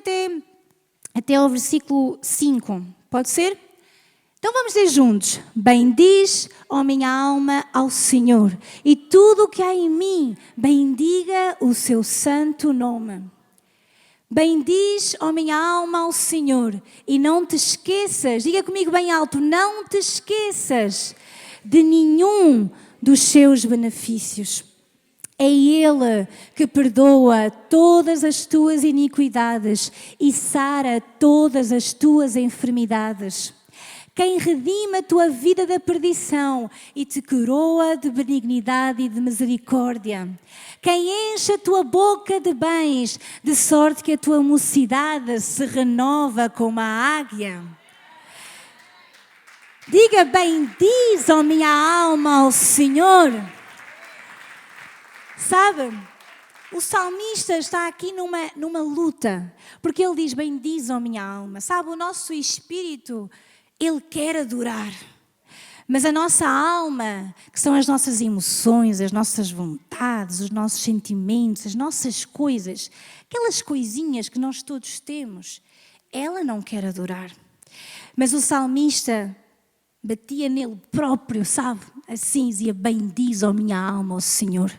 até ao versículo 5. Pode ser? Então vamos ler juntos. Bendiz, ó minha alma, ao Senhor, e tudo o que há em mim, bendiga o seu santo nome. Bendiz, ó minha alma, ao Senhor, e não te esqueças, diga comigo bem alto, não te esqueças de nenhum dos seus benefícios. É Ele que perdoa todas as tuas iniquidades e sara todas as tuas enfermidades. Quem redime a tua vida da perdição e te coroa de benignidade e de misericórdia. Quem enche a tua boca de bens, de sorte que a tua mocidade se renova como a águia. Diga, bendiz, ó minha alma, ao Senhor. Sabe, o salmista está aqui numa luta, porque ele diz, bendiz, ó minha alma. Sabe, o nosso espírito, ele quer adorar. Mas a nossa alma, que são as nossas emoções, as nossas vontades, os nossos sentimentos, as nossas coisas, aquelas coisinhas que nós todos temos, ela não quer adorar. Mas o salmista batia nele próprio, sabe? Assim dizia, bendiz, ó minha alma, ao Senhor.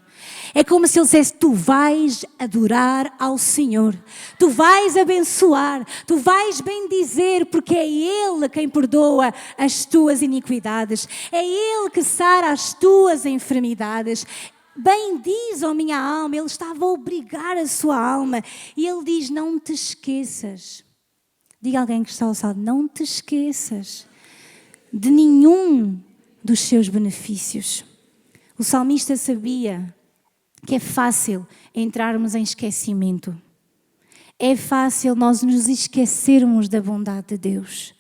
É como se ele dissesse, tu vais adorar ao Senhor. Tu vais abençoar, tu vais bendizer, porque é Ele quem perdoa as tuas iniquidades. É Ele que sara as tuas enfermidades. Bendiz, ó minha alma. Ele estava a obrigar a sua alma. E ele diz, não te esqueças. Diga a alguém que está ao seu lado, não te esqueças de nenhum dos seus benefícios. O salmista sabia que é fácil entrarmos em esquecimento. É fácil nós nos esquecermos da bondade de Deus.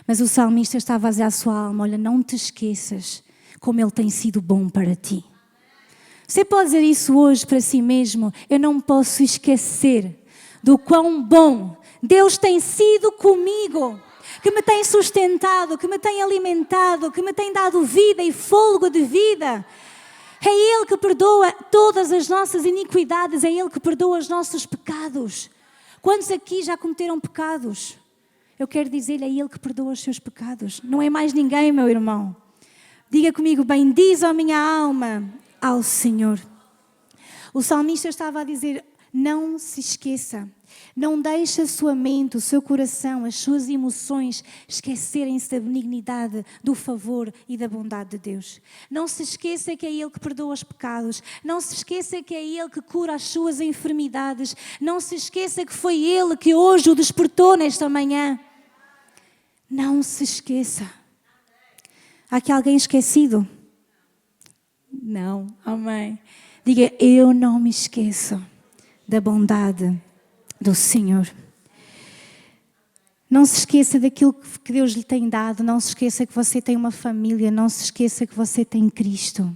Mas o salmista estava a dizer à sua alma, olha, não te esqueças como Ele tem sido bom para ti. Você pode dizer isso hoje para si mesmo, eu não posso esquecer do quão bom Deus tem sido comigo, que me tem sustentado, que me tem alimentado, que me tem dado vida e fôlego de vida. É Ele que perdoa todas as nossas iniquidades, é Ele que perdoa os nossos pecados. Quantos aqui já cometeram pecados? Eu quero dizer-lhe, é Ele que perdoa os seus pecados. Não é mais ninguém, meu irmão. Diga comigo, bendiz a minha alma ao Senhor. O salmista estava a dizer, não se esqueça. Não deixe a sua mente, o seu coração, as suas emoções esquecerem-se da benignidade, do favor e da bondade de Deus. Não se esqueça que é Ele que perdoa os pecados. Não se esqueça que é Ele que cura as suas enfermidades. Não se esqueça que foi Ele que hoje o despertou nesta manhã. Não se esqueça. Há aqui alguém esquecido? Não, amém. Diga, eu não me esqueço da bondade do Senhor. Não se esqueça daquilo que Deus lhe tem dado. Não se esqueça que você tem uma família. Não se esqueça que você tem Cristo.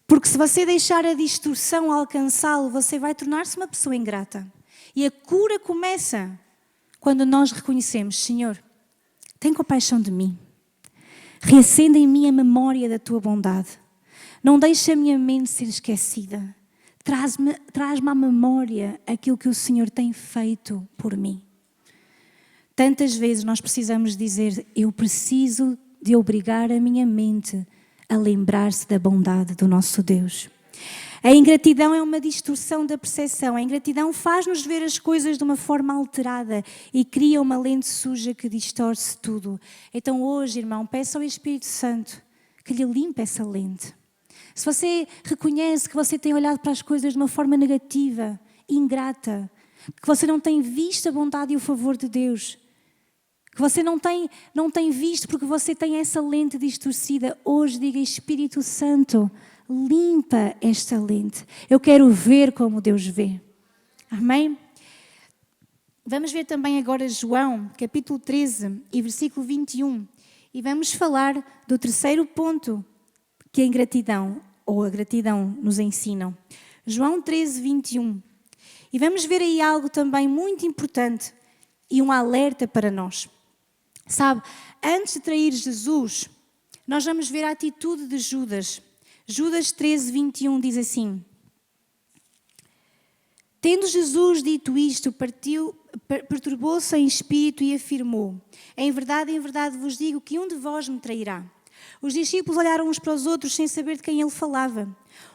Porque se você deixar a distorção alcançá-lo, você vai tornar-se uma pessoa ingrata. E a cura começa quando nós reconhecemos, Senhor, tem compaixão de mim. Reacenda em mim a memória da tua bondade. Não deixe a minha mente ser esquecida. Traz-me à memória aquilo que o Senhor tem feito por mim. Tantas vezes nós precisamos dizer, eu preciso de obrigar a minha mente a lembrar-se da bondade do nosso Deus. A ingratidão é uma distorção da percepção. A ingratidão faz-nos ver as coisas de uma forma alterada e cria uma lente suja que distorce tudo. Então hoje, irmão, peça ao Espírito Santo que lhe limpe essa lente. Se você reconhece que você tem olhado para as coisas de uma forma negativa, ingrata, que você não tem visto a bondade e o favor de Deus, que você não tem visto porque você tem essa lente distorcida. Hoje diga: Espírito Santo, limpa esta lente. Eu quero ver como Deus vê. Amém? Vamos ver também agora João, capítulo 13 e versículo 21. E vamos falar do terceiro ponto que a ingratidão ou a gratidão nos ensinam. João 13, 21. E vamos ver aí algo também muito importante e um alerta para nós. Sabe, antes de trair Jesus, nós vamos ver a atitude de Judas. Judas 13, 21 diz assim: Tendo Jesus dito isto, perturbou-se em espírito e afirmou: em verdade vos digo que um de vós me trairá. Os discípulos olharam uns para os outros sem saber de quem ele falava.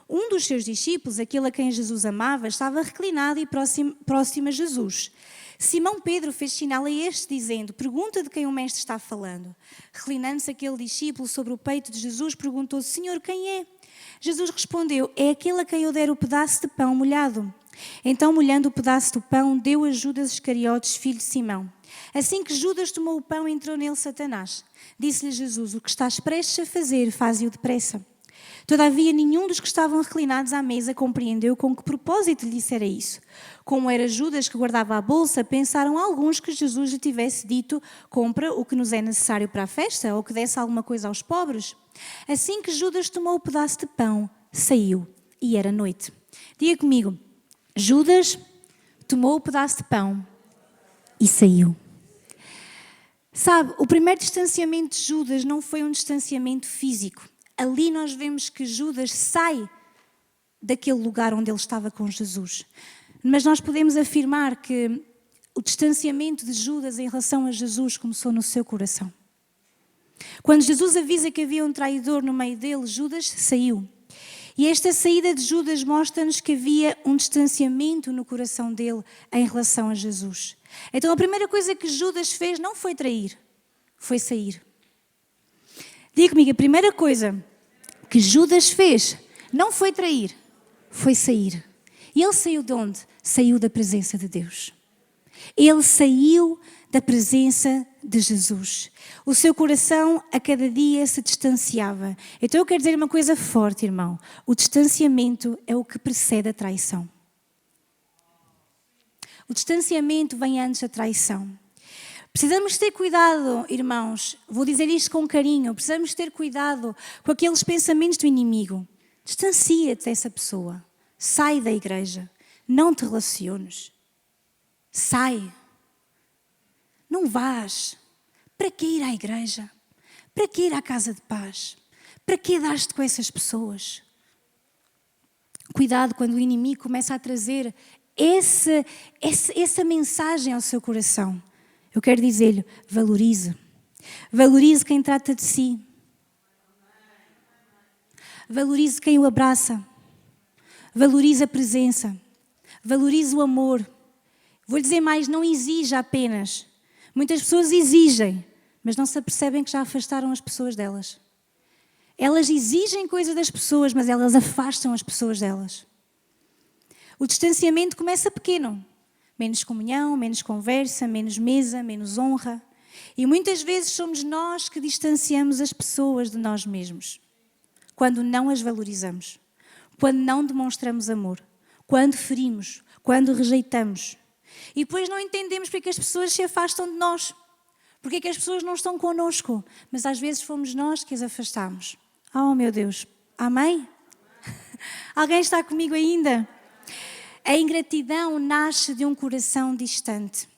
Um dos seus discípulos, aquele a quem Jesus amava, estava reclinado e próximo a Jesus. Simão Pedro fez sinal a este, dizendo: pergunta de quem o mestre está falando. Reclinando-se aquele discípulo sobre o peito de Jesus, perguntou: Senhor, quem é? Jesus respondeu: é aquele a quem eu der o pedaço de pão molhado. Então, molhando o pedaço do pão, deu a Judas Iscariotes, filho de Simão. Assim que Judas tomou o pão, entrou nele Satanás. Disse-lhe Jesus: o que estás prestes a fazer, faze-o depressa. Todavia, nenhum dos que estavam reclinados à mesa compreendeu com que propósito lhe dissera isso. Como era Judas que guardava a bolsa, pensaram alguns que Jesus lhe tivesse dito: compra o que nos é necessário para a festa, ou que desse alguma coisa aos pobres. Assim que Judas tomou o pedaço de pão, saiu, e era noite. Diga comigo: Judas tomou o pedaço de pão e saiu. Sabe, o primeiro distanciamento de Judas não foi um distanciamento físico. Ali nós vemos que Judas sai daquele lugar onde ele estava com Jesus. Mas nós podemos afirmar que o distanciamento de Judas em relação a Jesus começou no seu coração. Quando Jesus avisa que havia um traidor no meio dele, Judas saiu. E esta saída de Judas mostra-nos que havia um distanciamento no coração dele em relação a Jesus. Então a primeira coisa que Judas fez não foi trair, foi sair. Diga comigo: a primeira coisa que Judas fez não foi trair, foi sair. E ele saiu de onde? Saiu da presença de Deus. Ele saiu da presença de Jesus. O seu coração a cada dia se distanciava. Então eu quero dizer uma coisa forte, irmão. O distanciamento é o que precede a traição. O distanciamento vem antes da traição. Precisamos ter cuidado, irmãos. Vou dizer isto com carinho. Precisamos ter cuidado com aqueles pensamentos do inimigo. Distancia-te dessa pessoa. Sai da igreja. Não te relaciones. Sai. Não vás. Para que ir à igreja? Para que ir à casa de paz? Para que dar-te com essas pessoas? Cuidado quando o inimigo começa a trazer essa mensagem ao seu coração. Eu quero dizer-lhe: valorize. Valorize quem trata de si. Valorize quem o abraça. Valorize a presença. Valorize o amor. Vou-lhe dizer mais: não exija apenas. Muitas pessoas exigem, mas não se apercebem que já afastaram as pessoas delas. Elas exigem coisa das pessoas, mas elas afastam as pessoas delas. O distanciamento começa pequeno. Menos comunhão, menos conversa, menos mesa, menos honra. E muitas vezes somos nós que distanciamos as pessoas de nós mesmos. Quando não as valorizamos. Quando não demonstramos amor. Quando ferimos. Quando rejeitamos. E depois não entendemos porque as pessoas se afastam de nós. Porque é que as pessoas não estão connosco. Mas às vezes fomos nós que as afastamos. Oh, meu Deus. Amém? Alguém está comigo ainda? A ingratidão nasce de um coração distante.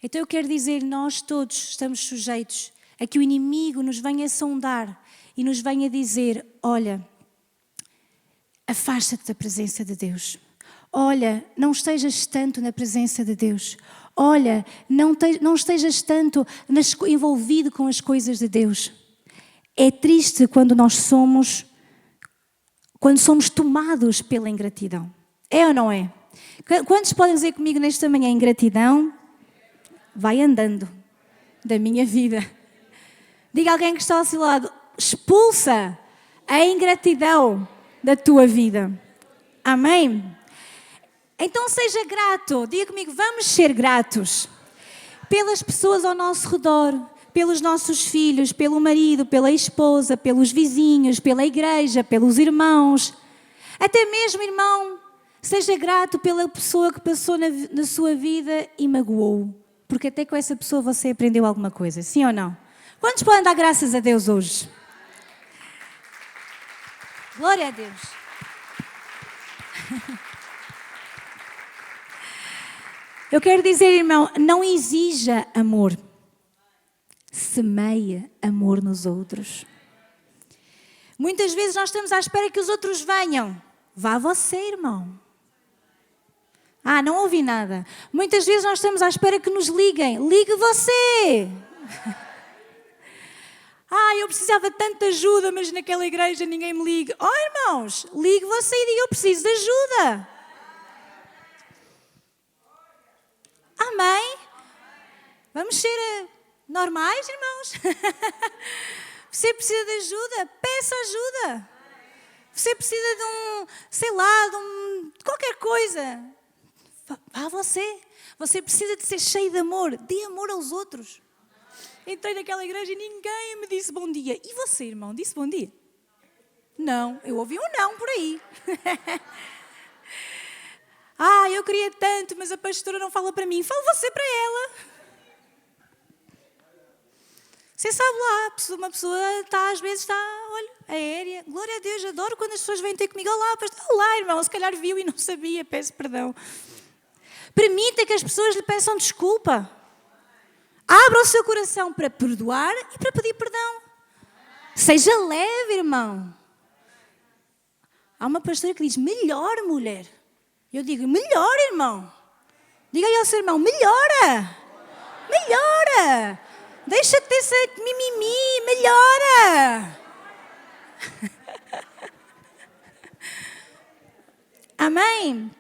Então eu quero dizer, nós todos estamos sujeitos a que o inimigo nos venha sondar e nos venha dizer: olha, afasta-te da presença de Deus. Olha, não estejas tanto na presença de Deus. Olha, não estejas tanto envolvido com as coisas de Deus. É triste quando somos tomados pela ingratidão. É ou não é? Quantos podem dizer comigo nesta manhã: ingratidão vai andando da minha vida? Diga a alguém que está ao seu lado: expulsa a ingratidão da tua vida. Amém? Então seja grato, diga comigo, vamos ser gratos pelas pessoas ao nosso redor, pelos nossos filhos, pelo marido, pela esposa, pelos vizinhos, pela igreja, pelos irmãos. Até mesmo, irmão, seja grato pela pessoa que passou na sua vida e magoou. Porque até com essa pessoa você aprendeu alguma coisa, sim ou não? Quantos podem dar graças a Deus hoje? Glória a Deus. Eu quero dizer, irmão, não exija amor. Semeia amor nos outros. Muitas vezes nós estamos à espera que os outros venham. Vá você, irmão. Não ouvi nada. Muitas vezes nós estamos à espera que nos liguem. Ligue você. Eu precisava de tanta ajuda, mas naquela igreja ninguém me liga. Irmãos, ligue você e diga, eu preciso de ajuda. Amém? Vamos ser normais, irmãos? Você precisa de ajuda? Peça ajuda. Você precisa de qualquer coisa. Vá você. Você precisa de ser cheio de amor. Dê amor aos outros. Entrei naquela igreja e ninguém me disse bom dia. E você, irmão, disse bom dia? Não, eu ouvi um não por aí. Eu queria tanto, mas a pastora não fala para mim. Fala você para ela. Você sabe lá, uma pessoa às vezes está, olha, aérea. Glória a Deus, adoro quando as pessoas vêm ter comigo. Olá, pastor. Olá, irmão, se calhar viu e não sabia, peço perdão. Permita que as pessoas lhe peçam desculpa. Abra o seu coração para perdoar e para pedir perdão. Seja leve, irmão. Há uma pastora que diz, melhor, mulher. Eu digo, melhor, irmão. Diga aí ao seu irmão, melhora. Melhora. Deixa de ter esse mimimi, melhora. Amém?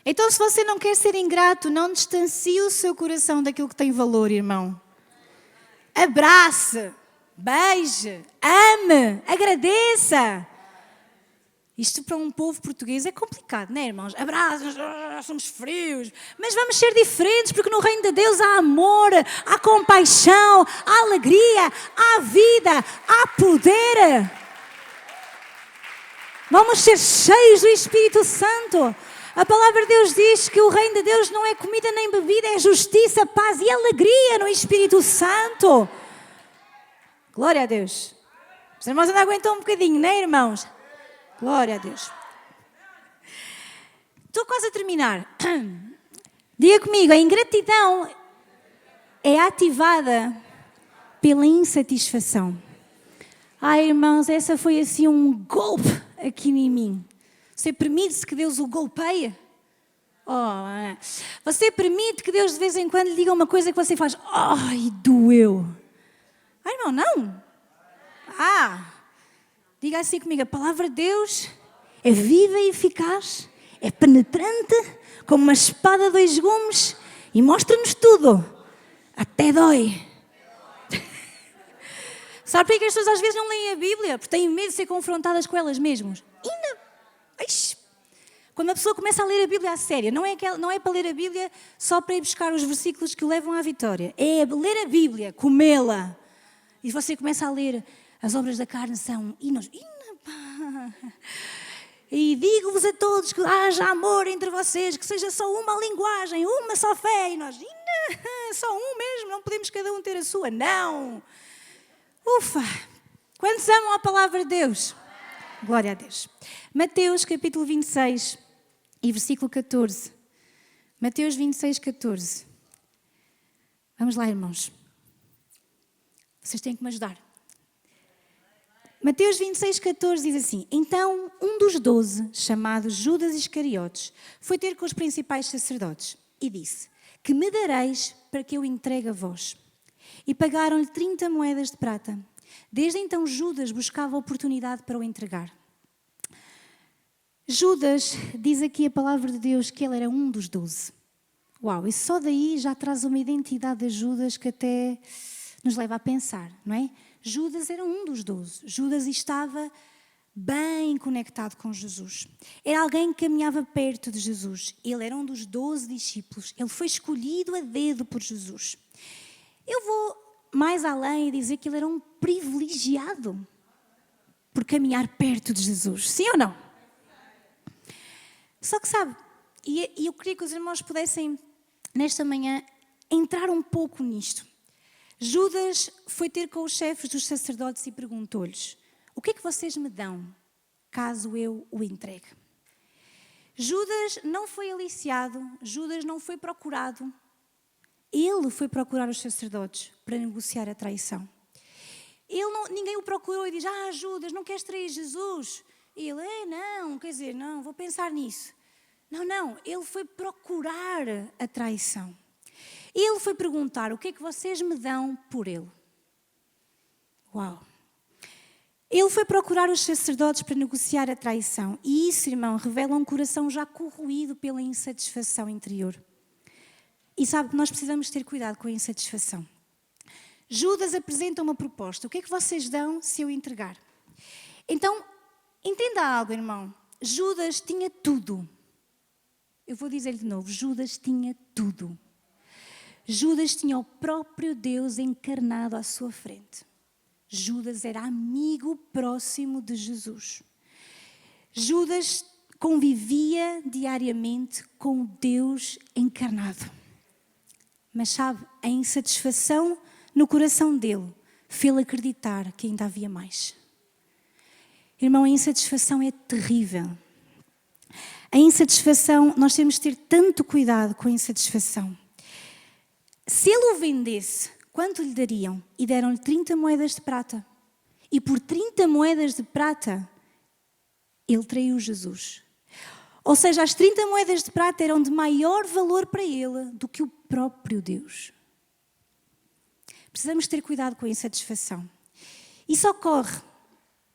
Então, se você não quer ser ingrato, não distancie o seu coração daquilo que tem valor, irmão. Abrace, beije, ame, agradeça. Isto para um povo português é complicado, não é, irmãos? Abraços, somos frios. Mas vamos ser diferentes, porque no reino de Deus há amor, há compaixão, há alegria, há vida, há poder. Vamos ser cheios do Espírito Santo. A palavra de Deus diz que o reino de Deus não é comida nem bebida, é justiça, paz e alegria no Espírito Santo. Glória a Deus. Os irmãos ainda aguentam um bocadinho, não é, irmãos? Glória a Deus. Estou quase a terminar. Diga comigo, a ingratidão é ativada pela insatisfação. Irmãos, essa foi assim um golpe aqui em mim. Você permite que Deus o golpeie? Você permite que Deus de vez em quando lhe diga uma coisa que você faz? Doeu. Irmão, não. Diga assim comigo, a palavra de Deus é viva e eficaz, é penetrante, como uma espada de 2 gumes e mostra-nos tudo, até dói. Sabe por que as pessoas às vezes não leem a Bíblia? Porque têm medo de ser confrontadas com elas mesmas. Quando a pessoa começa a ler a Bíblia a sério, não é para ler a Bíblia só para ir buscar os versículos que o levam à vitória. É ler a Bíblia, comê-la. E você começa a ler, as obras da carne são... E digo-vos a todos que haja amor entre vocês, que seja só uma linguagem, uma só fé. E nós, só um mesmo, não podemos cada um ter a sua. Não! Ufa! Quantos amam a palavra de Deus? Glória a Deus. Mateus capítulo 26 e versículo 14. Mateus 26, 14. Vamos lá, irmãos. Vocês têm que me ajudar. Mateus 26, 14 diz assim: Então um dos 12, chamado Judas Iscariotes, foi ter com os principais sacerdotes e disse: Que me dareis para que eu entregue a vós? E pagaram-lhe 30 moedas de prata. Desde então Judas buscava a oportunidade para o entregar. Judas, diz aqui a palavra de Deus que ele era um dos 12. Uau, e só daí já traz uma identidade de Judas que até nos leva a pensar, não é? Judas era um dos 12. Judas estava bem conectado com Jesus. Era alguém que caminhava perto de Jesus. Ele era um dos 12 discípulos. Ele foi escolhido a dedo por Jesus. Eu vou mais além e dizer que ele era um privilegiado por caminhar perto de Jesus. Sim ou não? Só que sabe, e eu queria que os irmãos pudessem, nesta manhã, entrar um pouco nisto. Judas foi ter com os chefes dos sacerdotes e perguntou-lhes: o que é que vocês me dão caso eu o entregue? Judas não foi aliciado, Judas não foi procurado. Ele foi procurar os sacerdotes para negociar a traição. Ninguém o procurou e diz: Judas, não queres trair Jesus? E ele: não, quer dizer, não, vou pensar nisso. Não, ele foi procurar a traição. Ele foi perguntar: o que é que vocês me dão por ele? Uau! Ele foi procurar os sacerdotes para negociar a traição. E isso, irmão, revela um coração já corroído pela insatisfação interior. E sabe que nós precisamos ter cuidado com a insatisfação. Judas apresenta uma proposta: o que é que vocês dão se eu entregar? Então, entenda algo, irmão. Judas tinha tudo. Eu vou dizer de novo: Judas tinha tudo. Judas tinha o próprio Deus encarnado à sua frente. Judas era amigo próximo de Jesus. Judas convivia diariamente com o Deus encarnado. Mas sabe, a insatisfação no coração dele fez-lhe acreditar que ainda havia mais. Irmão, a insatisfação é terrível. A insatisfação, nós temos de ter tanto cuidado com a insatisfação. Se ele o vendesse, quanto lhe dariam? E deram-lhe 30 moedas de prata. E por 30 moedas de prata, ele traiu Jesus. Ou seja, as 30 moedas de prata eram de maior valor para ele do que o próprio Deus. Precisamos ter cuidado com a insatisfação. Isso ocorre,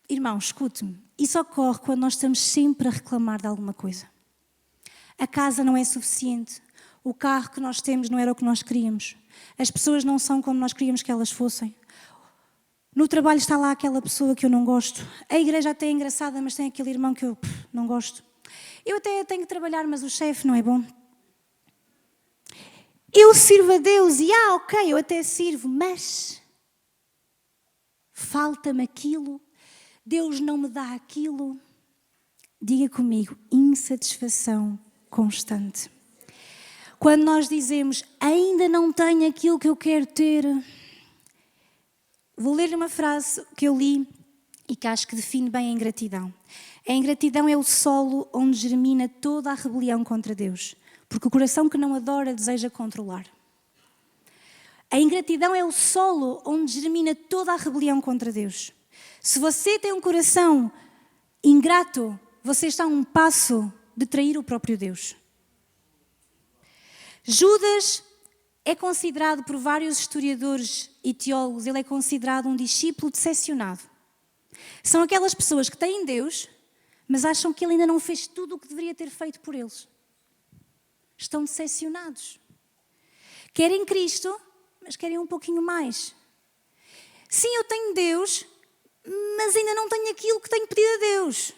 irmão, escute-me, isso ocorre quando nós estamos sempre a reclamar de alguma coisa. A casa não é suficiente. O carro que nós temos não era o que nós queríamos. As pessoas não são como nós queríamos que elas fossem. No trabalho está lá aquela pessoa que eu não gosto. A igreja até é engraçada, mas tem aquele irmão que eu não gosto. Eu até tenho que trabalhar, mas o chefe não é bom. Eu sirvo a Deus e ok, eu até sirvo, mas falta-me aquilo. Deus não me dá aquilo. Diga comigo: insatisfação constante. Quando nós dizemos: ainda não tenho aquilo que eu quero ter. Vou ler-lhe uma frase que eu li e que acho que define bem a ingratidão. A ingratidão é o solo onde germina toda a rebelião contra Deus, porque o coração que não adora deseja controlar. A ingratidão é o solo onde germina toda a rebelião contra Deus. Se você tem um coração ingrato, você está a um passo de trair o próprio Deus. Judas é considerado por vários historiadores e teólogos, ele é considerado um discípulo decepcionado. São aquelas pessoas que têm Deus, mas acham que ele ainda não fez tudo o que deveria ter feito por eles. Estão decepcionados. Querem Cristo, mas querem um pouquinho mais. Sim, eu tenho Deus, mas ainda não tenho aquilo que tenho pedido a Deus.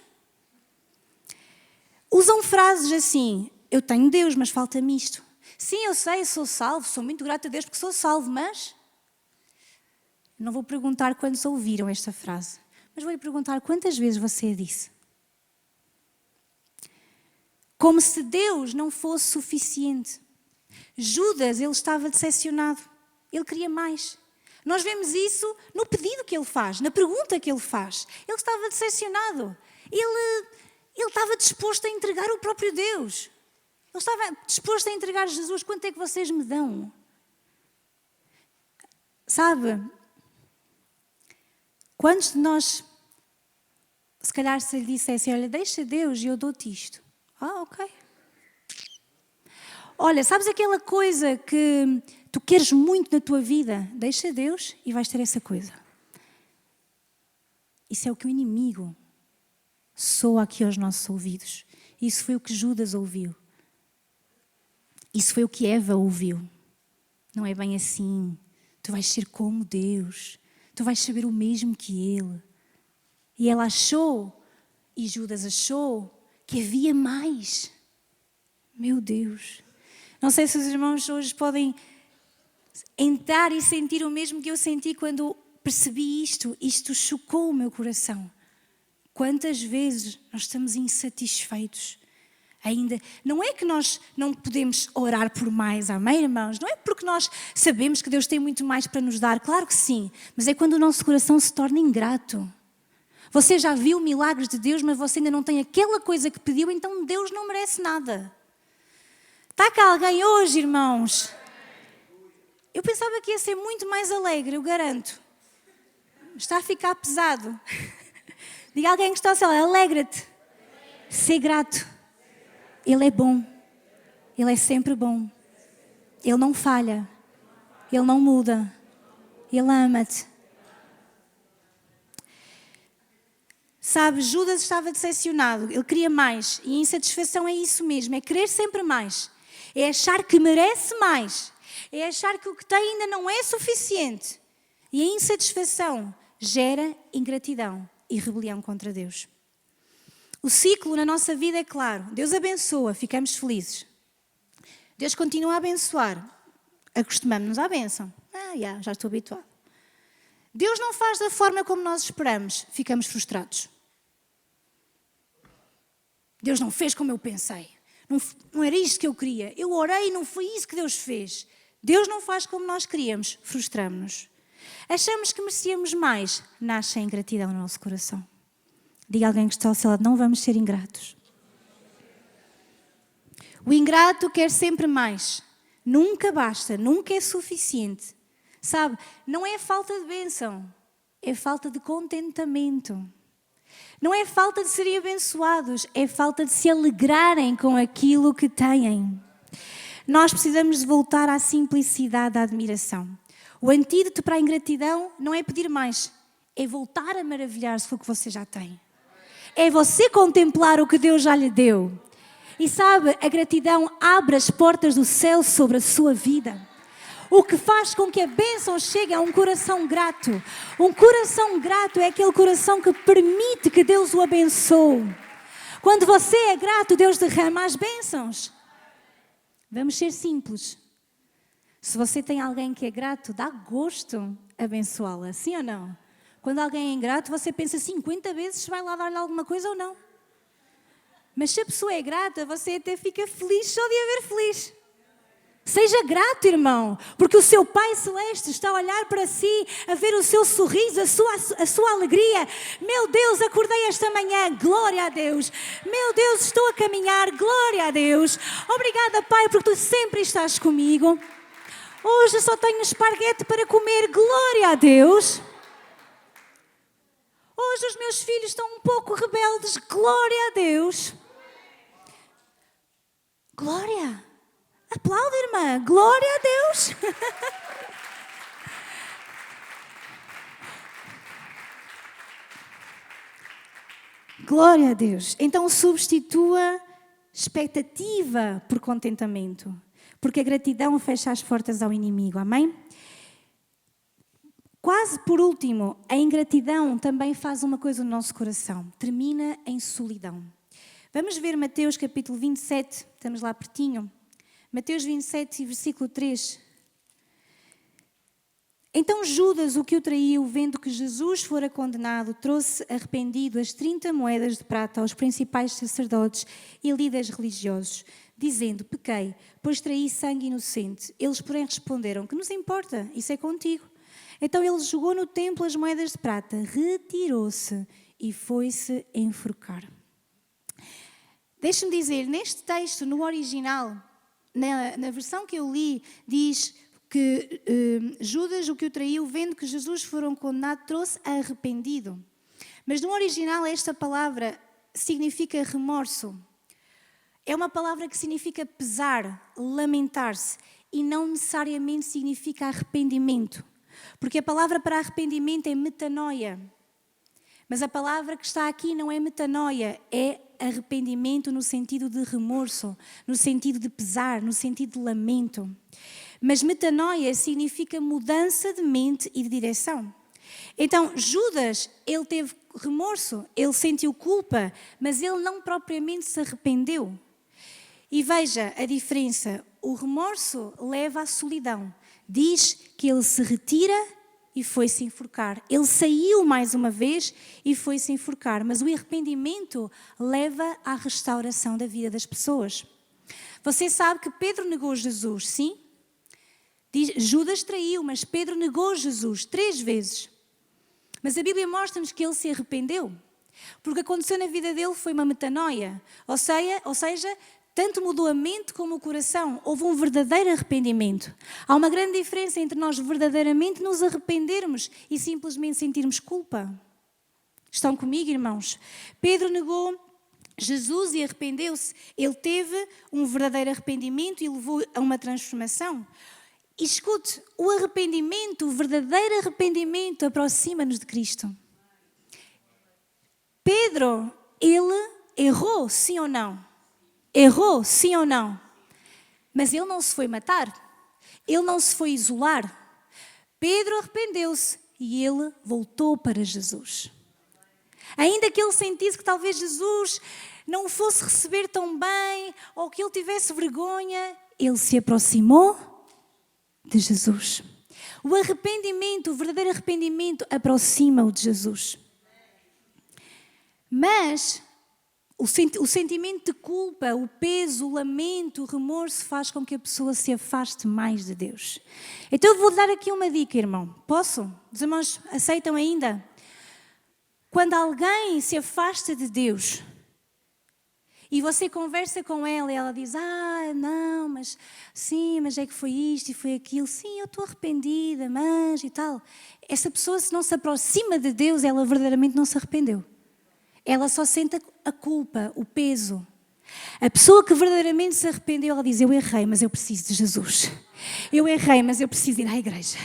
Usam frases assim: eu tenho Deus, mas falta-me isto. Sim, eu sei, sou salvo, sou muito grata a Deus porque sou salvo, mas... Não vou perguntar quantos ouviram esta frase, mas vou-lhe perguntar quantas vezes você a disse. Como se Deus não fosse suficiente. Judas, ele estava decepcionado. Ele queria mais. Nós vemos isso no pedido que ele faz, na pergunta que ele faz. Ele estava decepcionado. Ele estava disposto a entregar o próprio Deus. Ele estava disposto a entregar Jesus. Quanto é que vocês me dão? Sabe? Quantos de nós, se calhar se lhe dissessem: olha, deixa Deus e eu dou-te isto. Ok. Olha, sabes aquela coisa que tu queres muito na tua vida? Deixa Deus e vais ter essa coisa. Isso é o que o inimigo soa aqui aos nossos ouvidos. Isso foi o que Judas ouviu. Isso foi o que Eva ouviu. Não é bem assim. Tu vais ser como Deus. Tu vais saber o mesmo que Ele. E ela achou E Judas achou que havia mais. Meu Deus. Não sei se os irmãos hoje podem entrar e sentir o mesmo que eu senti quando percebi isto. Isto chocou o meu coração. Quantas vezes nós estamos insatisfeitos ainda? Não é que nós não podemos orar por mais, amém, irmãos? Não é porque nós sabemos que Deus tem muito mais para nos dar, claro que sim. Mas é quando o nosso coração se torna ingrato. Você já viu milagres de Deus, mas você ainda não tem aquela coisa que pediu, então Deus não merece nada. Está cá alguém hoje, irmãos? Eu pensava que ia ser muito mais alegre, eu garanto. Está a ficar pesado. Diga a alguém que está ao céu, alegra-te. Ser grato. Ele é bom. Ele é sempre bom. Ele não falha. Ele não muda. Ele ama-te. Sabe, Judas estava decepcionado. Ele queria mais. E a insatisfação é isso mesmo. É querer sempre mais. É achar que merece mais. É achar que o que tem ainda não é suficiente. E a insatisfação gera ingratidão e rebelião contra Deus. O ciclo na nossa vida é claro. Deus abençoa, ficamos felizes. Deus continua a abençoar. Acostumamos-nos à bênção. Já estou habituado. Deus não faz da forma como nós esperamos, ficamos frustrados. Deus não fez como eu pensei. Não era isto que eu queria. Eu orei e não foi isso que Deus fez. Deus não faz como nós queríamos, frustramos-nos. Achamos que merecíamos mais, nasce a ingratidão no nosso coração. Diga a alguém que está ao seu lado, não vamos ser ingratos. O ingrato quer sempre mais. Nunca basta, nunca é suficiente. Sabe, não é falta de bênção, é falta de contentamento. Não é falta de serem abençoados, é falta de se alegrarem com aquilo que têm. Nós precisamos de voltar à simplicidade da admiração. O antídoto para a ingratidão não é pedir mais, é voltar a maravilhar-se com o que você já tem. É você contemplar o que Deus já lhe deu. E sabe, a gratidão abre as portas do céu sobre a sua vida. O que faz com que a bênção chegue a um coração grato. Um coração grato é aquele coração que permite que Deus o abençoe. Quando você é grato, Deus derrama as bênçãos. Vamos ser simples. Se você tem alguém que é grato, dá gosto abençoá-la, sim ou não? Quando alguém é ingrato, você pensa 50 vezes se vai lá dar-lhe alguma coisa ou não. Mas se a pessoa é grata, você até fica feliz só de a ver feliz. Seja grato, irmão, porque o seu Pai Celeste está a olhar para si, a ver o seu sorriso, a sua alegria. Meu Deus, acordei esta manhã, glória a Deus. Meu Deus, estou a caminhar, glória a Deus. Obrigada, Pai, porque Tu sempre estás comigo. Hoje só tenho esparguete para comer, glória a Deus. Hoje os meus filhos estão um pouco rebeldes, glória a Deus. Glória. Aplauda, irmã. Glória a Deus. Glória a Deus. Então substitua expectativa por contentamento. Porque a gratidão fecha as portas ao inimigo. Amém? Quase por último, a ingratidão também faz uma coisa no nosso coração. Termina em solidão. Vamos ver Mateus capítulo 27. Estamos lá pertinho. Mateus 27, versículo 3. Então Judas, o que o traiu, vendo que Jesus fora condenado, trouxe arrependido as 30 moedas de prata aos principais sacerdotes e líderes religiosos, dizendo, pequei, pois traí sangue inocente. Eles, porém, responderam, que nos importa? Isso é contigo. Então ele jogou no templo as moedas de prata, retirou-se e foi-se enforcar. Deixe-me dizer, neste texto, no original, na versão que eu li, diz que Judas, o que o traiu, vendo que Jesus fora condenado, trouxe arrependido. Mas no original esta palavra significa remorso. É uma palavra que significa pesar, lamentar-se, e não necessariamente significa arrependimento. Porque a palavra para arrependimento é metanoia. Mas a palavra que está aqui não é metanoia, é arrependimento no sentido de remorso, no sentido de pesar, no sentido de lamento. Mas metanoia significa mudança de mente e de direção. Então, Judas, ele teve remorso, ele sentiu culpa, mas ele não propriamente se arrependeu. E veja a diferença, o remorso leva à solidão. Diz que ele se retira e foi-se enforcar. Ele saiu mais uma vez e foi-se enforcar, mas o arrependimento leva à restauração da vida das pessoas. Você sabe que Pedro negou Jesus, sim? Judas traiu, mas Pedro negou Jesus 3 vezes. Mas a Bíblia mostra-nos que ele se arrependeu. Porque o que aconteceu na vida dele foi uma metanoia. Ou seja, tanto mudou a mente como o coração. Houve um verdadeiro arrependimento. Há uma grande diferença entre nós verdadeiramente nos arrependermos e simplesmente sentirmos culpa. Estão comigo, irmãos? Pedro negou Jesus e arrependeu-se. Ele teve um verdadeiro arrependimento e levou a uma transformação. E escute, o arrependimento, o verdadeiro arrependimento aproxima-nos de Cristo. Pedro, ele errou, sim ou não? Errou, sim ou não? Mas ele não se foi matar. Ele não se foi isolar. Pedro arrependeu-se e ele voltou para Jesus. Ainda que ele sentisse que talvez Jesus não o fosse receber tão bem ou que ele tivesse vergonha, ele se aproximou de Jesus. O arrependimento, o verdadeiro arrependimento aproxima-o de Jesus. Mas o sentimento de culpa, o peso, o lamento, o remorso faz com que a pessoa se afaste mais de Deus. Então eu vou dar aqui uma dica, irmão. Posso? Os irmãos aceitam ainda? Quando alguém se afasta de Deus e você conversa com ela e ela diz, não, mas sim, mas é que foi isto e foi aquilo. Sim, eu estou arrependida, mas e tal. Essa pessoa, se não se aproxima de Deus, ela verdadeiramente não se arrependeu. Ela só sente a culpa, o peso. A pessoa que verdadeiramente se arrependeu, ela diz, eu errei, mas eu preciso de Jesus. Eu errei, mas eu preciso ir à igreja.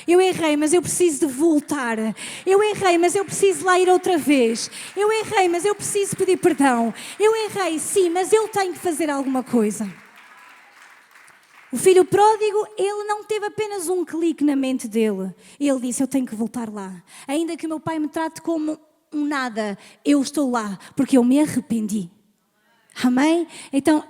Eu errei, mas eu preciso de voltar. Eu errei, mas eu preciso lá ir outra vez. Eu errei, mas eu preciso pedir perdão. Eu errei, sim, mas eu tenho que fazer alguma coisa. O filho pródigo, ele não teve apenas um clique na mente dele. Ele disse, eu tenho que voltar lá. Ainda que o meu pai me trate como um nada, eu estou lá, porque eu me arrependi. Amém? Então,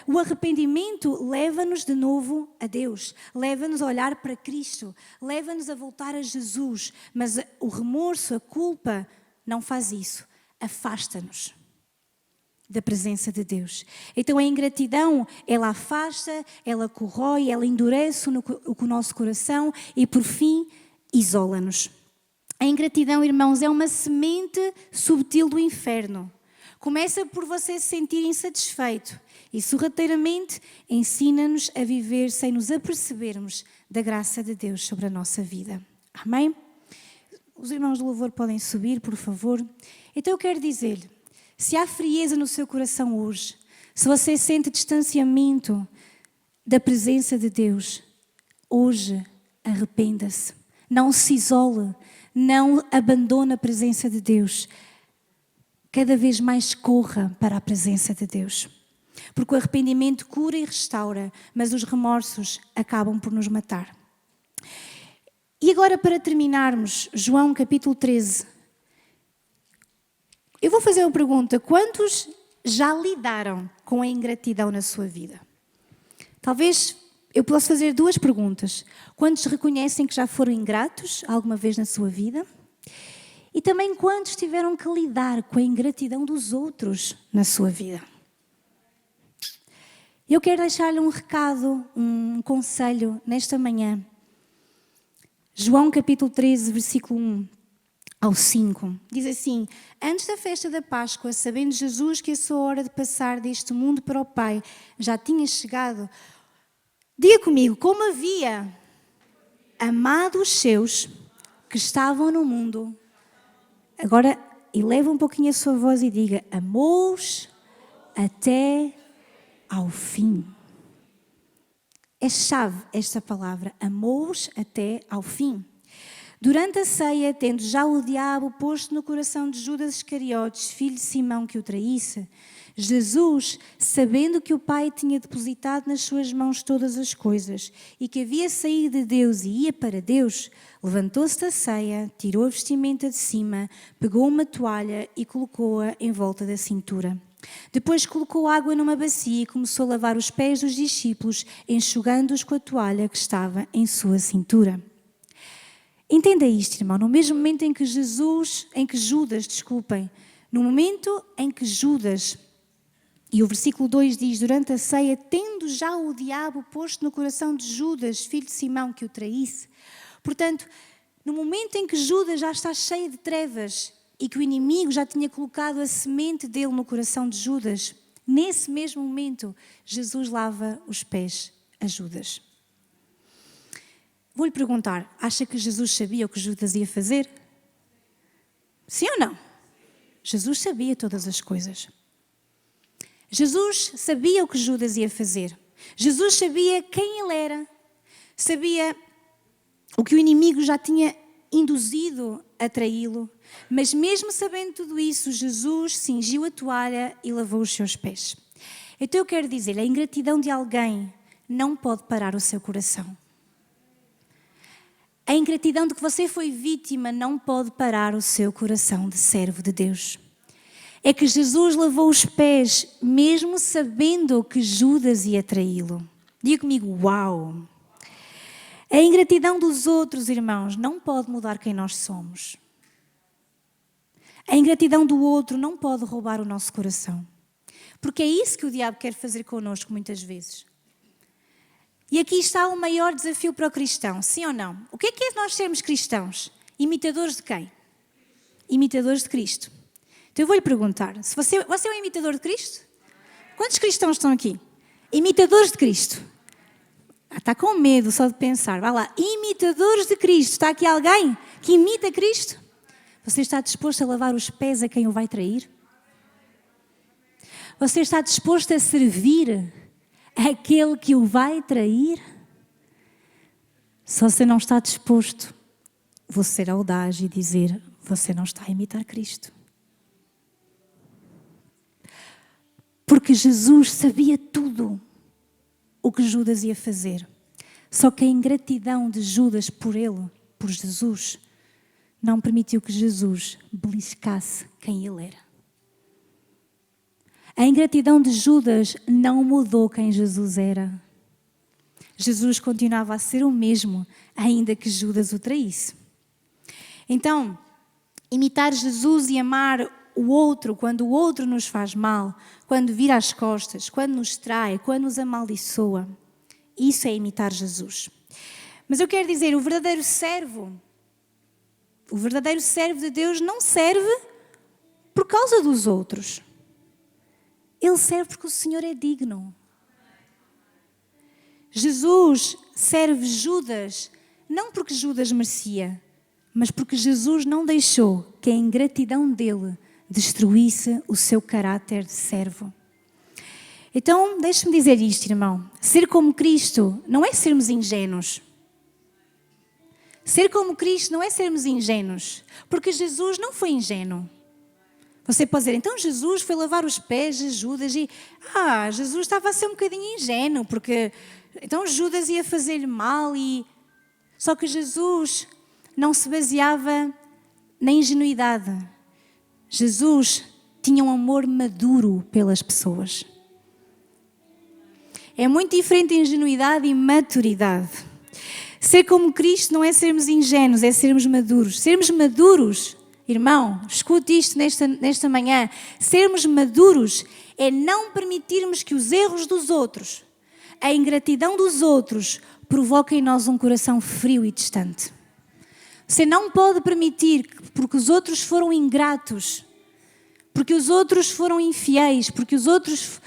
o arrependimento leva-nos de novo a Deus, leva-nos a olhar para Cristo, leva-nos a voltar a Jesus, mas o remorso, a culpa, não faz isso, afasta-nos da presença de Deus. Então a ingratidão, ela afasta, ela corrói, ela endurece o nosso coração e por fim, isola-nos. A ingratidão, irmãos, é uma semente subtil do inferno. Começa por você se sentir insatisfeito e sorrateiramente ensina-nos a viver sem nos apercebermos da graça de Deus sobre a nossa vida. Amém? Os irmãos do louvor podem subir, por favor. Então eu quero dizer-lhe, se há frieza no seu coração hoje, se você sente distanciamento da presença de Deus, hoje arrependa-se. Não se isole, não abandone a presença de Deus. Cada vez mais corra para a presença de Deus. Porque o arrependimento cura e restaura, mas os remorsos acabam por nos matar. E agora, para terminarmos, João capítulo 13. Eu vou fazer uma pergunta. Quantos já lidaram com a ingratidão na sua vida? Talvez eu possa fazer 2 perguntas. Quantos reconhecem que já foram ingratos alguma vez na sua vida? E também quantos tiveram que lidar com a ingratidão dos outros na sua vida? Eu quero deixar-lhe um recado, um conselho nesta manhã. João capítulo 13, versículo 1 ao 5. Diz assim, antes da festa da Páscoa, sabendo Jesus que a sua hora de passar deste mundo para o Pai já tinha chegado, diga comigo, como havia amado os seus que estavam no mundo. Agora, eleva um pouquinho a sua voz e diga, amou-os até ao fim. É chave esta palavra, amou-os até ao fim. Durante a ceia, tendo já o diabo posto no coração de Judas Iscariotes, filho de Simão, que o traísse, Jesus, sabendo que o Pai tinha depositado nas suas mãos todas as coisas e que havia saído de Deus e ia para Deus, levantou-se da ceia, tirou a vestimenta de cima, pegou uma toalha e colocou-a em volta da cintura. Depois colocou água numa bacia e começou a lavar os pés dos discípulos, enxugando-os com a toalha que estava em sua cintura. Entenda isto, irmão, no mesmo momento em que no momento em que Judas, e o versículo 2 diz, durante a ceia, tendo já o diabo posto no coração de Judas, filho de Simão, que o traísse. Portanto, no momento em que Judas já está cheio de trevas e que o inimigo já tinha colocado a semente dele no coração de Judas, nesse mesmo momento, Jesus lava os pés a Judas. Vou-lhe perguntar, acha que Jesus sabia o que Judas ia fazer? Sim ou não? Jesus sabia todas as coisas. Jesus sabia o que Judas ia fazer. Jesus sabia quem ele era. Sabia o que o inimigo já tinha induzido a traí-lo. Mas mesmo sabendo tudo isso, Jesus cingiu a toalha e lavou os seus pés. Então eu quero dizer, a ingratidão de alguém não pode parar o seu coração. A ingratidão de que você foi vítima não pode parar o seu coração de servo de Deus. É que Jesus lavou os pés, mesmo sabendo que Judas ia traí-lo. Diga comigo, uau! A ingratidão dos outros, irmãos, não pode mudar quem nós somos. A ingratidão do outro não pode roubar o nosso coração. Porque é isso que o diabo quer fazer connosco muitas vezes. E aqui está o maior desafio para o cristão, sim ou não? O que é nós sermos cristãos? Imitadores de quem? Imitadores de Cristo. Então eu vou-lhe perguntar, se você é um imitador de Cristo? Quantos cristãos estão aqui? Imitadores de Cristo. Está com medo só de pensar. Vá lá, imitadores de Cristo. Está aqui alguém que imita Cristo? Você está disposto a lavar os pés a quem o vai trair? Você está disposto a servir aquele que o vai trair? Se você não está disposto, vou ser audaz e dizer, você não está a imitar Cristo. Porque Jesus sabia tudo o que Judas ia fazer. Só que a ingratidão de Judas por Jesus, não permitiu que Jesus beliscasse quem ele era. A ingratidão de Judas não mudou quem Jesus era. Jesus continuava a ser o mesmo, ainda que Judas o traísse. Então, imitar Jesus e amar o outro, quando o outro nos faz mal, quando vira as costas, quando nos trai, quando nos amaldiçoa, isso é imitar Jesus. Mas eu quero dizer, o verdadeiro servo de Deus não serve por causa dos outros. Ele serve porque o Senhor é digno. Jesus serve Judas, não porque Judas merecia, mas porque Jesus não deixou que a ingratidão dele destruísse o seu caráter de servo. Então, deixe-me dizer isto, irmão. Ser como Cristo não é sermos ingênuos. Ser como Cristo não é sermos ingênuos, porque Jesus não foi ingênuo. Você pode dizer, então Jesus foi lavar os pés de Judas e... Jesus estava a ser um bocadinho ingênuo, porque... Então Judas ia fazer-lhe mal e... Só que Jesus não se baseava na ingenuidade. Jesus tinha um amor maduro pelas pessoas. É muito diferente ingenuidade e maturidade. Ser como Cristo não é sermos ingênuos, é sermos maduros. Sermos maduros, irmão, escute isto nesta manhã. Sermos maduros é não permitirmos que os erros dos outros, a ingratidão dos outros, provoquem em nós um coração frio e distante. Você não pode permitir que, porque os outros foram ingratos, porque os outros foram infiéis, porque os outros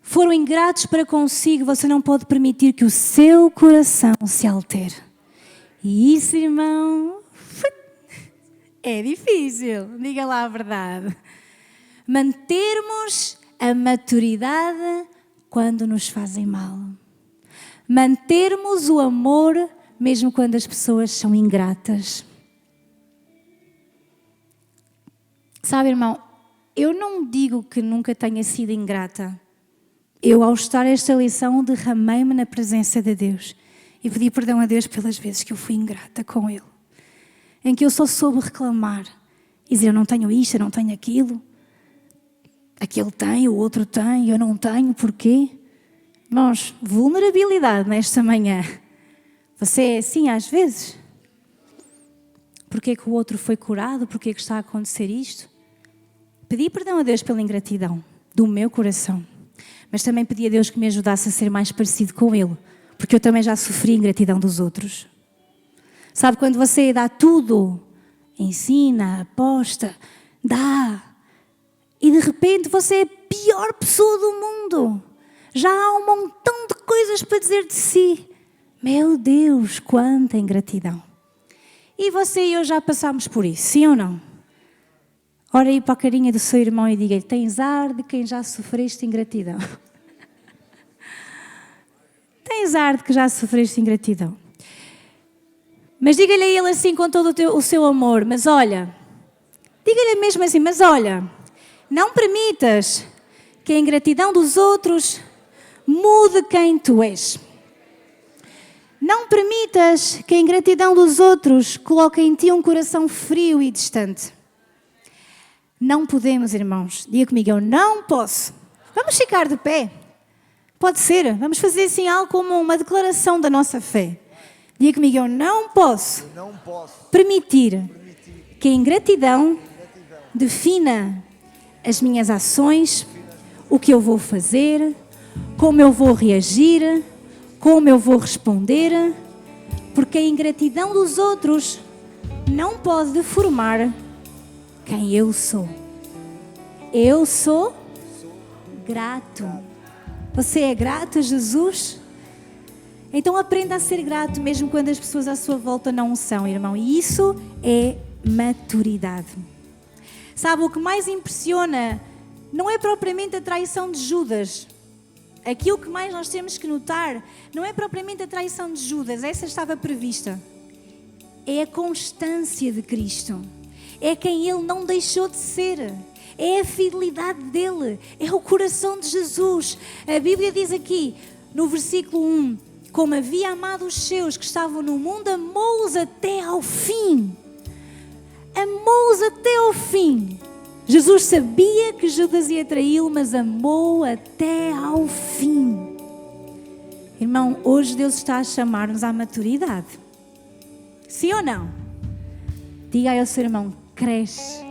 foram ingratos para consigo, você não pode permitir que o seu coração se altere. E isso, irmão, é difícil, diga lá a verdade. Mantermos a maturidade quando nos fazem mal. Mantermos o amor mesmo quando as pessoas são ingratas. Sabe, irmão, eu não digo que nunca tenha sido ingrata. Eu, ao estudar esta lição, derramei-me na presença de Deus e pedi perdão a Deus pelas vezes que eu fui ingrata com Ele. Em que eu só soube reclamar e dizer, eu não tenho isto, eu não tenho aquilo. Aquele tem, o outro tem, eu não tenho, porquê? Irmãos, vulnerabilidade nesta manhã. Você é assim às vezes? Porquê que o outro foi curado? Porquê que está a acontecer isto? Pedi perdão a Deus pela ingratidão do meu coração. Mas também pedi a Deus que me ajudasse a ser mais parecido com Ele. Porque eu também já sofri ingratidão dos outros. Sabe quando você dá tudo, ensina, aposta, dá. E de repente você é a pior pessoa do mundo. Já há um montão de coisas para dizer de si. Meu Deus, quanta ingratidão. E você e eu já passámos por isso, sim ou não? Ora aí para a carinha do seu irmão e diga-lhe, tens ar de quem já sofreste ingratidão. Tens ar de que já sofreste ingratidão. Mas diga-lhe a ele assim com todo o seu amor, mas olha, diga-lhe mesmo assim, mas olha, não permitas que a ingratidão dos outros mude quem tu és. Não permitas que a ingratidão dos outros coloque em ti um coração frio e distante. Não podemos, irmãos. Diga comigo, eu não posso. Vamos ficar de pé. Pode ser. Vamos fazer assim algo como uma declaração da nossa fé. Diga comigo, eu não posso permitir que a ingratidão defina as minhas ações, o que eu vou fazer, como eu vou reagir, como eu vou responder, porque a ingratidão dos outros não pode deformar quem eu sou. Eu sou grato. Você é grato a Jesus? Então aprenda a ser grato mesmo quando as pessoas à sua volta não o são, irmão. E isso é maturidade. Sabe, o que mais impressiona não é propriamente a traição de Judas. Aquilo que mais nós temos que notar não é propriamente a traição de Judas, essa estava prevista. É a constância de Cristo. É quem Ele não deixou de ser. É a fidelidade dEle. É o coração de Jesus. A Bíblia diz aqui, no versículo 1, como havia amado os seus que estavam no mundo, amou-os até ao fim. Amou-os até ao fim. Jesus sabia que Judas ia traí-lo, mas amou até ao fim. Irmão, hoje Deus está a chamar-nos à maturidade. Sim ou não? Diga aí ao seu irmão, cresce.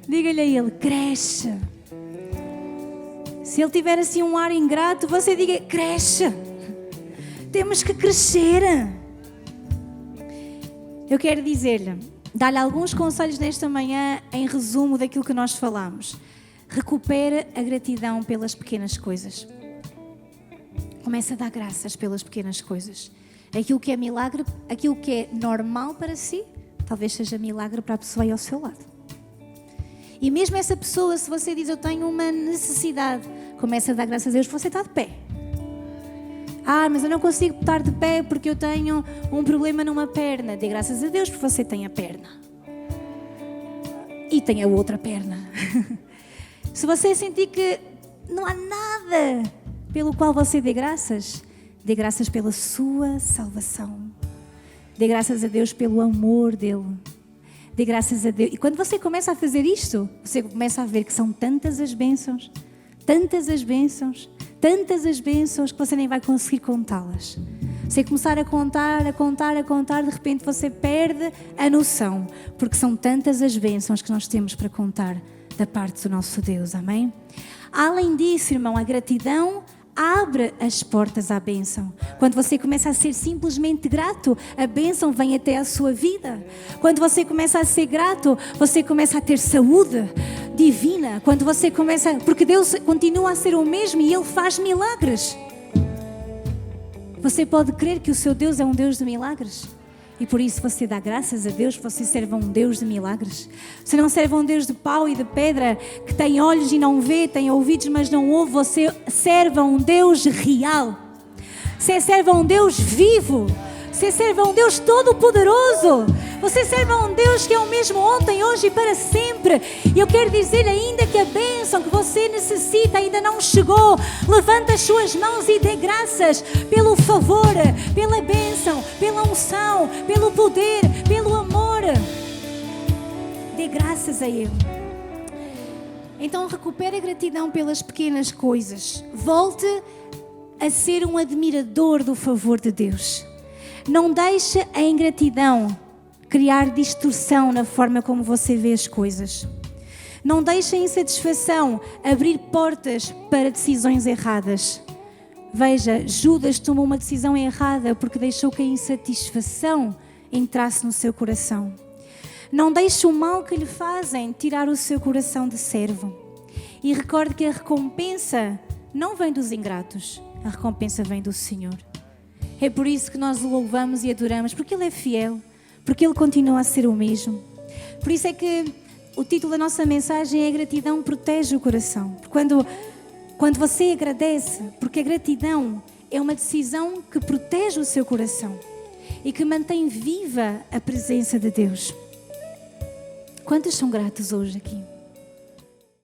Diga-lhe a ele, cresce. Se ele tiver assim um ar ingrato, você diga, cresce. Temos que crescer. Eu quero dizer-lhe, dar-lhe alguns conselhos nesta manhã em resumo daquilo que nós falamos. Recupera a gratidão pelas pequenas coisas. Começa a dar graças pelas pequenas coisas. Aquilo que é milagre, aquilo que é normal para si, talvez seja milagre para a pessoa aí ao seu lado. E mesmo essa pessoa, se você diz, eu tenho uma necessidade, começa a dar graças a Deus porque você está de pé. Ah, mas eu não consigo estar de pé porque eu tenho um problema numa perna. Dê graças a Deus porque você tem a perna. E tem a outra perna. Se você sentir que não há nada pelo qual você dê graças pela sua salvação. Dê graças a Deus pelo amor dele. Dê graças a Deus. E quando você começa a fazer isto, você começa a ver que são tantas as bênçãos, tantas as bênçãos, tantas as bênçãos que você nem vai conseguir contá-las. Você começar a contar, de repente você perde a noção, porque são tantas as bênçãos que nós temos para contar da parte do nosso Deus, amém? Além disso, irmão, a gratidão abre as portas à bênção. Quando você começa a ser simplesmente grato, a bênção vem até a sua vida. Quando você começa a ser grato, você começa a ter saúde divina. Quando você começa... Porque Deus continua a ser o mesmo e Ele faz milagres. Você pode crer que o seu Deus é um Deus de milagres? E por isso você dá graças a Deus que você serve a um Deus de milagres. Você não serve a um Deus de pau e de pedra que tem olhos e não vê, tem ouvidos mas não ouve. Você serve a um Deus real. Você serve a um Deus vivo. Você serve a um Deus todo-poderoso Você serve a um Deus que é o mesmo ontem, hoje e para sempre. E eu quero dizer ainda que a bênção que você necessita ainda não chegou. Levanta as suas mãos e dê graças pelo favor, pela bênção, pela unção, pelo poder, pelo amor. Dê graças a Ele. Então recupere a gratidão pelas pequenas coisas. Volte a ser um admirador do favor de Deus. Não deixe a ingratidão criar distorção na forma como você vê as coisas. Não deixe a insatisfação abrir portas para decisões erradas. Veja, Judas tomou uma decisão errada porque deixou que a insatisfação entrasse no seu coração. Não deixe o mal que lhe fazem tirar o seu coração de servo. E recorde que a recompensa não vem dos ingratos, a recompensa vem do Senhor. É por isso que nós o louvamos e adoramos, porque Ele é fiel, porque Ele continua a ser o mesmo. Por isso é que o título da nossa mensagem é: a gratidão protege o coração. Quando você agradece, porque a gratidão é uma decisão que protege o seu coração e que mantém viva a presença de Deus. Quantos são gratos hoje aqui?